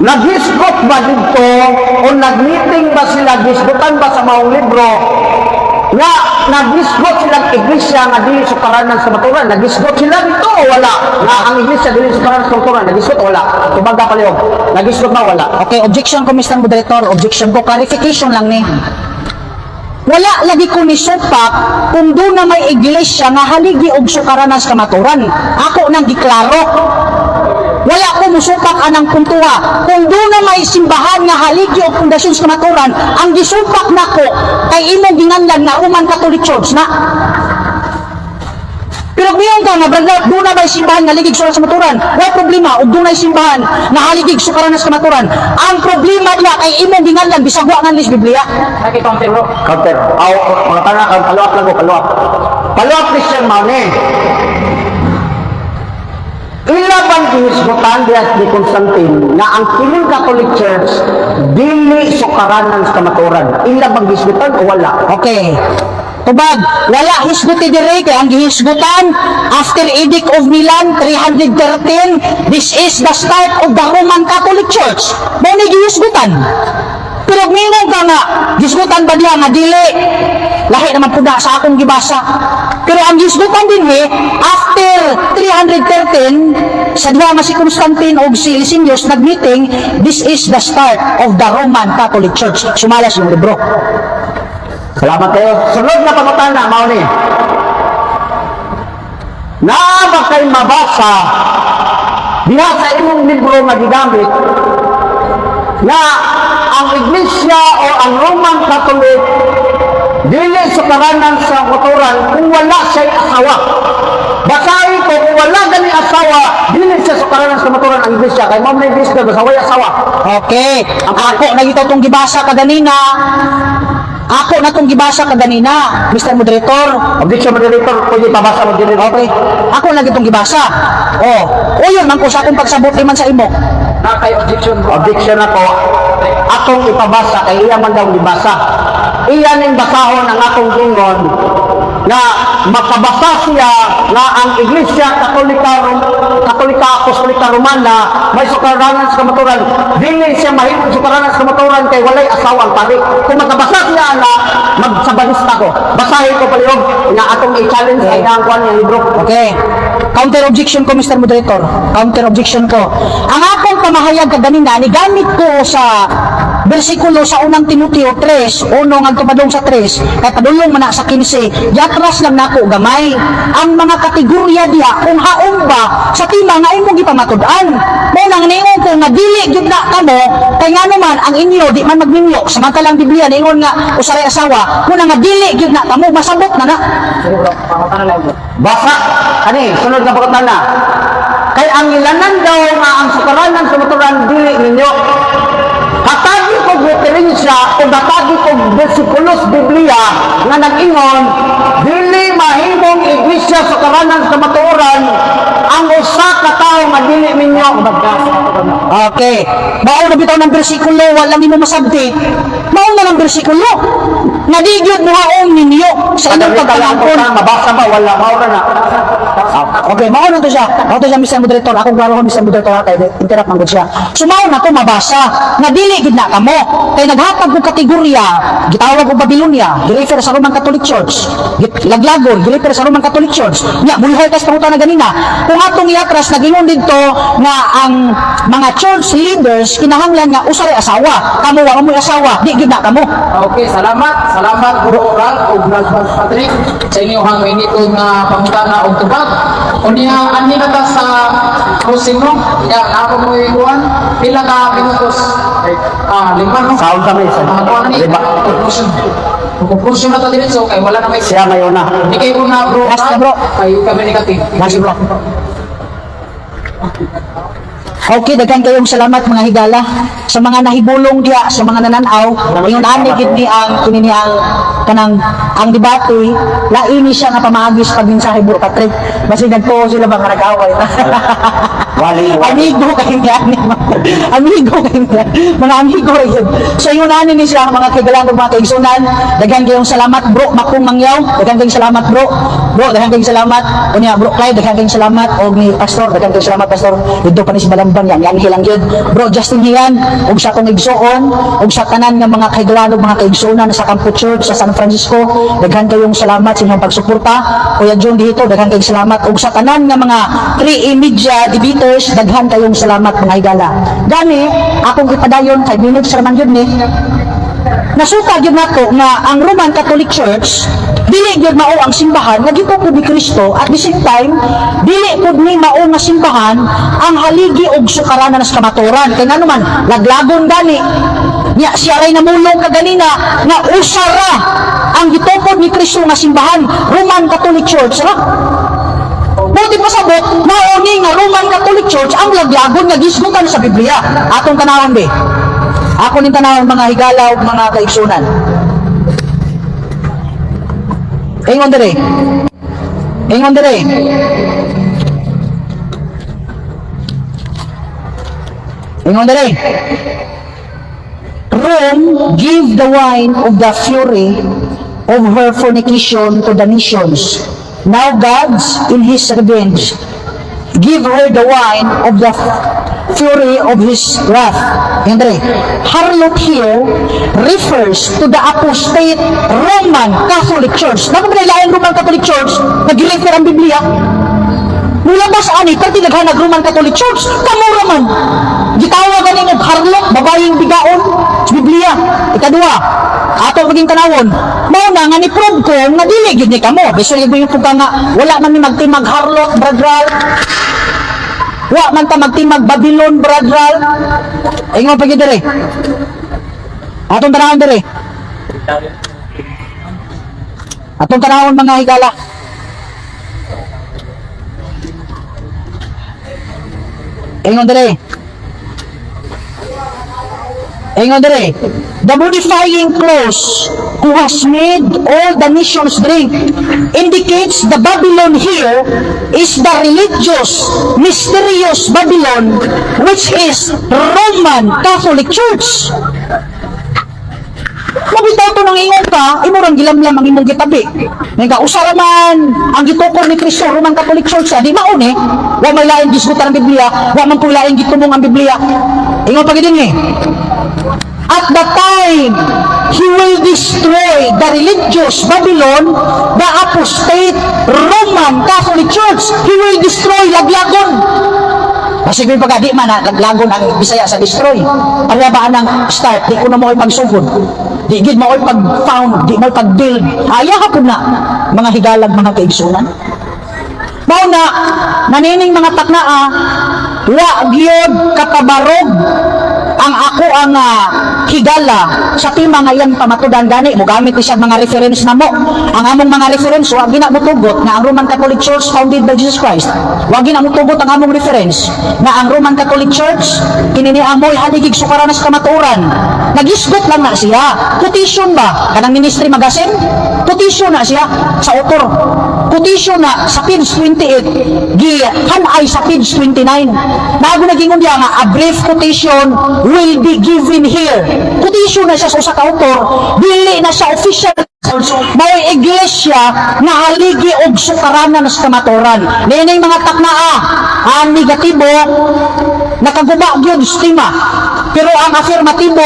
B: Naghisgot ba dito o nagmeeting ba sila, gisgutan ba sa maong libro nga naghisgot silang iglesia nga dili sukaranan sa maturan? Naghisgot sila dito o wala? Nga ang iglesia dili sukaranan sa maturan? Naghisgot o wala? Tubaga palihog. Naghisgot ba wala?
C: Okay, objection ko Mr. Moderator, objection ko, clarification lang ni. Wala lagi ko ni supak kung doon na may iglesia nga haligi og sukaranas kamaturan. Ako nang giklaro. Wala ko musupak anang puntuha. Kung doon na may simbahan nga haligi og pundasyon sa kamaturan, ang gisupak nako kay imong ginganlan na Roman Catholic Church na. Pero ngayon ka nga, brother, doon na may simbahan nga haligig sukaran sa kamaturan. Wala problema, og doon na simbahan na haligig sukaran sa kamaturan. Ang problema niya kay imong ginganlan bisag wa nga lis Biblia.
B: Counter. Aw, mga tanan ang kaluap lang ko, kaluap. Kaluap Christian mao ni. Ilaban ginisgutan diat ni Constantine nga ang Killing Catholic Church dili sukaranan sa kamaturan. Ilaban ginisgutan o wala?
C: Okay. Tubag, wala hisguti dire kay ang gihisgutan after Edict of Milan 313, this is the start of the Roman Catholic Church. Mo ni gihisgutan. Pero mingon ka nga, gisgutan ba diya nga dili? Lahi naman po sa akong gibasa. Pero ang gisgutan din after 313, sa diha nga si Constantine o si Licinius nag-meeting, this is the start of the Roman Catholic Church. Sumalas yung libro.
B: Salamat kayo. Sunod na pangutana, mao ni. Naa ba kay mabasa diha sa imong libro nga gigamit na ang iglesia o ang Roman Catholic dili sukaranan sa kamaturan kung wala siya asawa. Basahin ko, kung wala gani asawa, dili siya sukaranan sa kamaturan ang iglesia. Kay mao na iglesia, basta way asawa.
C: Okay. Ako nagitaw tong gibasa kaganina. Ako na itong gibasa kaganina, Mr. Moderator.
B: Objection, moderator, pwede pabasa mo din.
C: Okay. Ako na itong gibasa. O yun, man ko sa akong pagsabot man sa imo.
B: Objection ako. Atong ipabasa, kay iya man daw gibasa. Iya ning basahon ang atong gingon na makabasa siya na ang Iglesia Katolika Apostolika Romana may sukaranan sa kamaturan. Dili siya mahimong sukaranan sa kamaturan kay walay asawang pari. Kung makabasa siya na magsabalista ko. Basahin ko palihog na atong i-challenge ay nangkuan yung libro.
C: Okay. Counter objection ko, Mr. Moderator. Counter objection ko. Ang akong pamahayag kaganina, ni gamit ko sa bersikulo sa unang Timoteo 3, unong ang tumadong sa 3, kay padulong man na sa 15, yatras lang nako gamay. Ang mga kategorya diha, kung haong ba, sa tima nga imong gipamatud-an. Mo nang niingon ko nga dili gyud na kamo, kay nga naman ang inyo di man magminyo, samantalang Biblia niingon nga usaray asawa, mo nang nga dili gyud na kamo, masabot na na.
B: Basa, kani, sunod na pagkatana. Kay ang ilanan daw nga ang sukaranan sa kamaturan dili ninyo. Katagi ko referensya o batagi ko versikulos Biblia nga nag-ingon, dili mahimong iglesia sa karanan sa kamaturan ang usa ka tawo nga dili minyo.
C: Okay. Mao na bitaw ng bersikulo, wala nimo masabti. Mao na ng bersikulo. Nadigyod mo haong ninyo sa inyong pagkalangkon.
B: Mabasa ba? Wala. Maura na.
C: Okay, mao na to siya. Mao to siya, Mr. Moderator. Ako klaro ko, Mr. Moderator, kay interrupt man gud siya. So mao na to mabasa. Nga dili gid na kamo. Kay naghatag og kategorya, gitawag og Babylonia, girefer sa Roman Catholic Church. Laglagon, girefer sa Roman Catholic Church. Nya mulhay kas pangutan na ganina. Kung atong iatras nagingon didto nga ang mga church leaders kinahanglan nga usaray asawa. Kamo wa mo asawa, di gid na kamo.
A: Okay, salamat. Salamat, Bro Ral o Brother Patrick, sa inyong hangin nga pangutana o tubag. O niya, ani na ta sa closing mo? Kaya, ako mo ikuan, pila ka minutos? 5 no?
B: Sound kami.
A: Ako na ni, conclusion. Conclusion na ta diretso, kay wala na may
B: Siya mayo na.
A: Hindi kayo na, Bro
C: Last na,
A: Ral,
C: bro.
A: kayo kami negative.
C: Last, bro. Okay, daghan kayong salamat mga higala sa mga nahibulong diya, sa mga nananaw. Ingon ani gid ni ang kini ang kanang ang debate, laini siya nga pamagis pag mensahe Bro Patrick. Basi nagpo sila ba nga nag-away.
B: Wali.
C: Amigo kayo yan. Amigo kayo yan. Mga amigo yun. So yun nanin ni siya mga kaigalan ng mga kaigsunan. Daghan kayong salamat bro. Makong Mangyaw. Daghan kayong salamat bro. Bro, daghan kayong salamat. Unya bro Clyde, daghan kayong salamat. O ni Pastor, daghan kayong salamat Pastor. Dito pa ni si Balambang yan. Yan hilang yun. Bro Justin Hiyan. Og sa kong igsuon. Og sa tanan ng mga kaigalan ng mga kaigsunan sa Campo Church sa San Francisco. Daghan kayong salamat sa inyong pagsuporta. Kuya John dito, daghan kayong salamat. Og sa tanan ng mga 3 media debaters, daghan kayong salamat mga higala. Gani, akong ipadayon 5 minutes raman yun ni. nasuka gyud nato nga ang Roman Catholic Church dili gyud mao ang simbahan nga gitukod ni Kristo, at the same time dili pud ni mao nga simbahan ang haligi og sukaranan sa kamaturan. Kay ngano man laglagon gani nya siya ray namulong kaganina nga usara ang gitukod ni Kristo nga simbahan, Roman Catholic Church ra. Buti pa sabot, mauni nga Roman Catholic Church ang laglagon nga gisgutan sa Biblia. Atong tanawon be. Ako ning tanawon mga higala ug mga kaigsunan. Ingon dire. Ingon dire. Ingon dire. Rome give the wine of the fury of her fornication to the nations. Now God's in his revenge give her the wine of the fury of his wrath. Andre, harlot here refers to the apostate Roman Catholic Church. Napagdalayan Roman Catholic Church, nag-refer ang Biblia. Mula ba sa ani, pati naghanag Roman Catholic Church, kamura man. Gitawag ganing og harlot, babayeng bigaon sa Biblia. Ikadua, ato maging tanawon, mao na nga ni-prove ko nga dili gyud ni kamo. Bisan gyud yung pugka nga wala man ni magtimag harlot, bradral. Wa man ta magtimag Babylon, bradral. Ingon pa gyud dire. Atong tanawon dire. Atong tanawon mga higala. Ingon dire. Ingon dire. The modifying clause, who has made all the nations drink, indicates the Babylon here is the religious, mysterious Babylon, which is Roman Catholic Church. Mabitaw to nang ingon ka, imurang gilamlam ang imong gitabi. Nga usara man ang gitukod ni Kristo Roman Catholic Church, di mauni, wa may lain gisgutan ang Biblia, wa man pud lain gitumong ang Biblia. Ingon pa gid ni. At the time he will destroy the religious Babylon, the apostate Roman Catholic Church, he will destroy laglagon. Kasi kung pagka di man laglagon ang Bisaya sa destroy. Ano ba ang start? Di ko na mo ipagsugod. Di gid mo pag-found, di mo pag-build. Ayaw na mga higalag, mga kaigsunan. Mao na nanining mga taknaa, wa gyud kapabarog ang ako ang higala sa tima ngayon pamatudan gani mo gamit siya mga reference na mo. Ang among mga reference wa gina motugot nga ang Roman Catholic Church founded by Jesus Christ. Wa gina motugot ang among reference na ang Roman Catholic Church kini ni amoy haligig sukaranan sa kamatuoran. Nagisgot lang na siya. Quotation ba kanang ministry magazine? Quotation na siya sa author. Quotation na sa page 28 gi hanay sa page 29. Nago nagingon diya nga a brief quotation will be given here. Quotation na siya sa usa ka author, dili na siya official. May iglesia na haligi og sukaranan sa kamaturan. Nining mga taknaa, ang negatibo nakaguba gyud sa tima. Pero ang afirmatibo,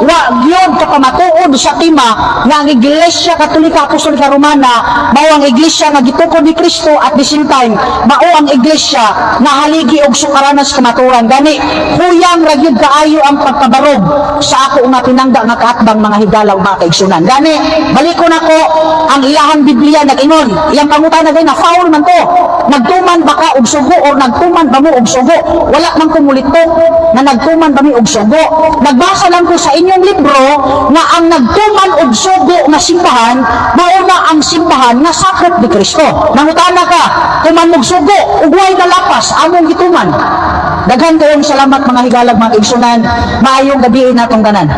C: wa gyud kapamatuod sa tima nga ang Iglesia Katolika Apostolika Romana mao ang iglesia nga gitukod ni Kristo, at the same time mao ang iglesia na haligi og sukaranan sa kamaturan. Gani huyang ra gyud kaayo ang pagpabarog sa ako nga pinangga nga kaatbang mga higala ug mga kaigsunan. Gani baliko nako ang ilahang Biblia nag-ingon, iyang pangutana gay na foul man to. Nagtuman ba ka og sugo or nagtuman ba mo og sugo? Wala man kumulito na nagtuman ba mi og sugo. Nagbasa lang ko sa inyong libro na ang nagtuman og sugo nga simbahan mao na ang simbahan nga sakop ni Kristo. Nangutana ka, tuman og sugo ug way nalapas among gituman. Daghan kayong salamat mga higalag, mga kaigsunan. Maayong gabi natong tanan.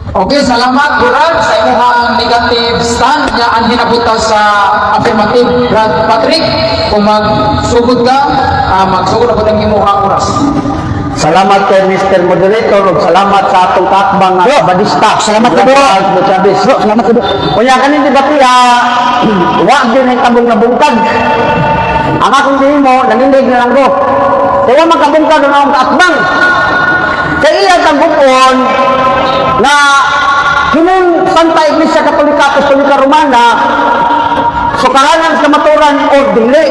A: Okay, salamat Brad sa imong negative stand nga ang hinabuta sa affirmative. Brad Patrick, kung magsugod ka, magsugod ako ng imong oras.
B: Salamat kay Mr. Moderator ug salamat sa atong takbang nga badista.
C: Salamat ka, bro. Salamat ka, bro.
B: Kunya kanin debate wa gyud ay tabong nabungkag. Ang akong gihimo nanindig na lang ko. Kaya makabungkag ang akong takbang. Kaya iya tagupon na kining Santa Iglesia Katolika Apostolika Romana sukaranan sa kamaturan o dili.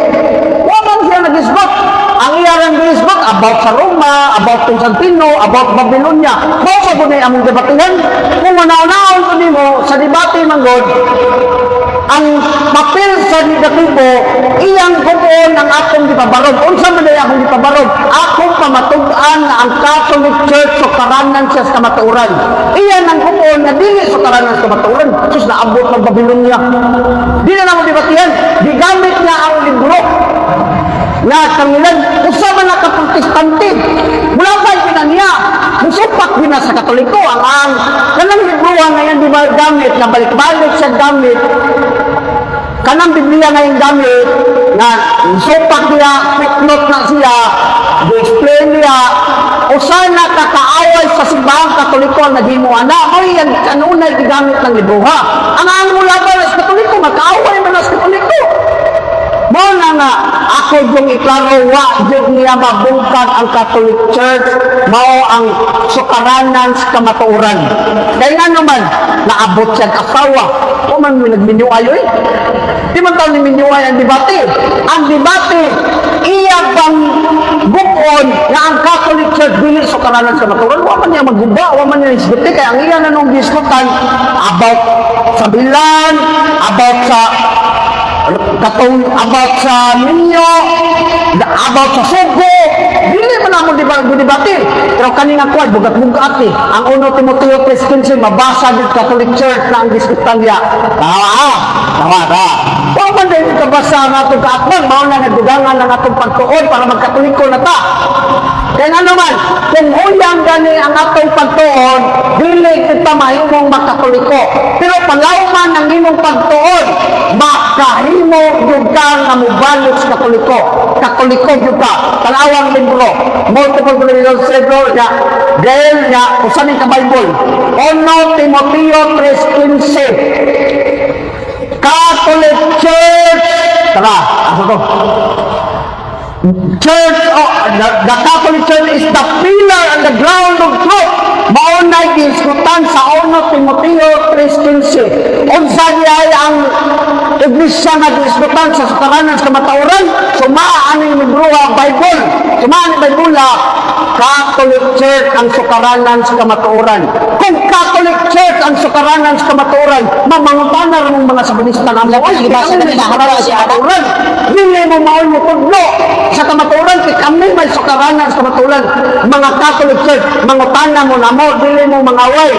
B: Wa man siya nagisgot. Ang iyang gisgot about sa Roma, about Constantino, about Babylonia. Mao sa bunay among debatihan. Kung manaw-naon ko nimo sa debate manggod, ang papel sa negatibo, iyang gugon ang akong gipabarog. Unsa man day akong gipabarog? Akong pamatugan na ang Catholic Church sukaranan siya sa kamatuoran. Iyan ang gugon na dili sukaranan sa kamatuoran. Sus, naabot ng Babylonia. Di na naman debatihan. Gigamit niya ang libro na kangilan. Usa man na ka-protestante. Mula pa niya. Musupak din na sa Katoliko. Ang kanang libro ngayon di ba gamit, na balik-balik siya gamit. Kanang Biblia ngayon gamit, na musupak niya, footnote na siya, di-explain niya, usana kakaaway sa simbahang Katoliko ang naging mo ana. O yan, kanunay gigamit ng libro ha. Ang mula ba sa Katoliko, makaaway man na sa Katoliko. Mao na nga, ako yung iklaro, wa yung niya mabungkag ang Catholic Church, mao ang sukaranan sa kamatuoran. Kaya nga naman, naabot siya asawa. O man mo nagminyuayo eh. Di man tayo nagminyuay ang debate. Ang debate, iya bang bukon na ang Catholic Church dili sukaranan sa kamatuoran. Wa man niya magguba, wa man niya isbete. Kaya ang iya na nung diskutan about sa bilan, about sa katong about sa ninyo, about sa sugo, dili man namon debate. Pero kanina ko ay bugat-bugat eh. Ang 1 Timoteo 3:15 mabasa dito Catholic Church na ang diskutan niya. Tawa. Wa man din kabasa nga itong kaatman, mao na nagdugangan ng atong pagtuon para magkatoliko na ta. Kaya nga naman, kung huyang gani ang atong pagtuon, dili kita mahimong makatoliko. Pero palawman ang imong pagtuon, makahimo yung ka nga mubalik sa Katoliko. Katoliko yung ka. Talawang libro. Multiple libro niya. Dahil niya, kung saan yung ka-Bible? 1 Timoteo 3:15. Catholic Church. Tara, asa to? Church, the Catholic Church is the pillar and the ground of truth. Maunay giskutan sa 1 Timoteo 3:15. Unsa diay ang iglesia nga giskutan sa sukaranan sa kamatuoran? Sumaan ang libro ang Bible. Sumaan ang Bible Catholic Church ang sukaranan sa kamatuoran. Kung Catholic Church ang sukaranan sa kamatuoran, mamangutanan ng mga sabanista na mo, ay, iba sa sukaranan sa kamatuoran. Dili mo maon mo tudlo sa kamatuoran, kaya kami may sukaranan sa kamatuoran. Mga Catholic Church, mangutana mo na mo, dili mo mangaway.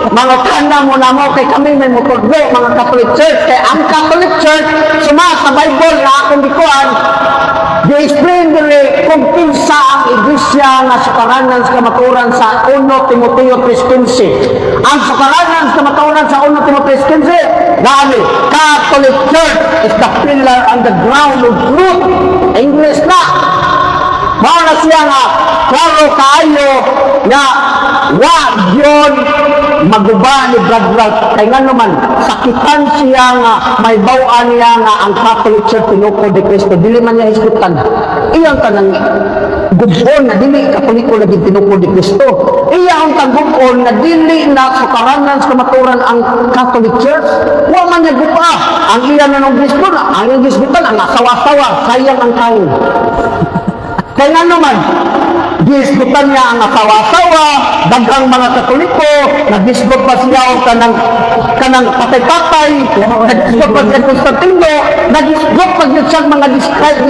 B: Mangutana mo na mo, kaya kami may mutudlo, mga Catholic Church. Kaya ang Catholic Church, suma sa Bible na akong bikuan, di-explain dili kung kinsa ang iglesia nga sukaranan sa kamatuoran sa 1 Timoteo 3:15. Ang sukaranan sa kamatuoran sa 1 Timoteo 3:15, dahil Catholic Church is the pillar and the ground of truth. English na. Mao na siya nga, klaro kaayo nga wag yun maguba ni Brad Ralph. Kaya nga naman, sakitan siya nga, may bawaan niya nga ang Catholic Church tinukod ni Cristo. Dili man niya iskutan. Iyang tanang gubon na dili Katoliko lagi tinukod ni Cristo. Iyang tanggubon na dili na sukaranan sa kamatuoran ang Catholic Church. Wa man niya gupa. Ang iya na nung Cristo, ang iyang gisgutan, ang asawa-sawa, sayang ang tao. Kaya nga naman, gisgutan niya ang asawa-sawa, daghang mga Katoliko, nagisgot pa siya o kanang patay-patay, nagisgot pa siya Constantino, nagisgot pa siya mga describe,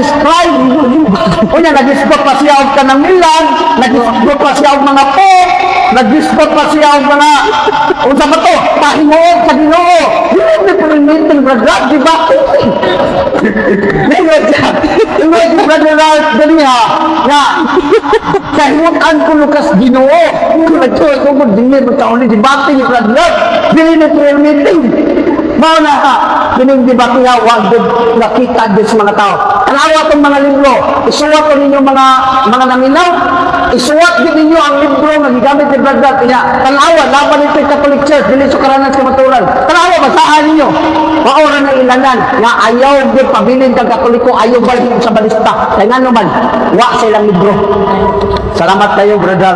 B: o niya, nagisgot pa siya o kanang Milan, nagisgot pa siya o mga Pope, nagisgot pa siya o mga, unsa ba to, pahingoon sa Ginoo, hindi po rin meeting, brother, di ba? Ingod si Brother Ralph daniha nga kahimutan ko lukas Ginoo. Kung nagtuwa ko kung dili magkaon ni debate ni Brother Ralph, dili na prayer meeting. Mao na ha, kining debate nga wag nakita din sa mga tao. Tanawa tong mga libro, isuwat ko ninyo mga naminaw, isuwat din ninyo ang libro nga gigamit ni Brother Ralph. Tanawa laban nito sa Catholic Church dili sukaranan sa kamatuoran. Tanawa basahan ninyo. Maora na ilanan nga ayaw gyud pabilin kang Katoliko, ayaw balik sa balista. Kaya nga naman, wa silang libro. Salamat kayo, brother.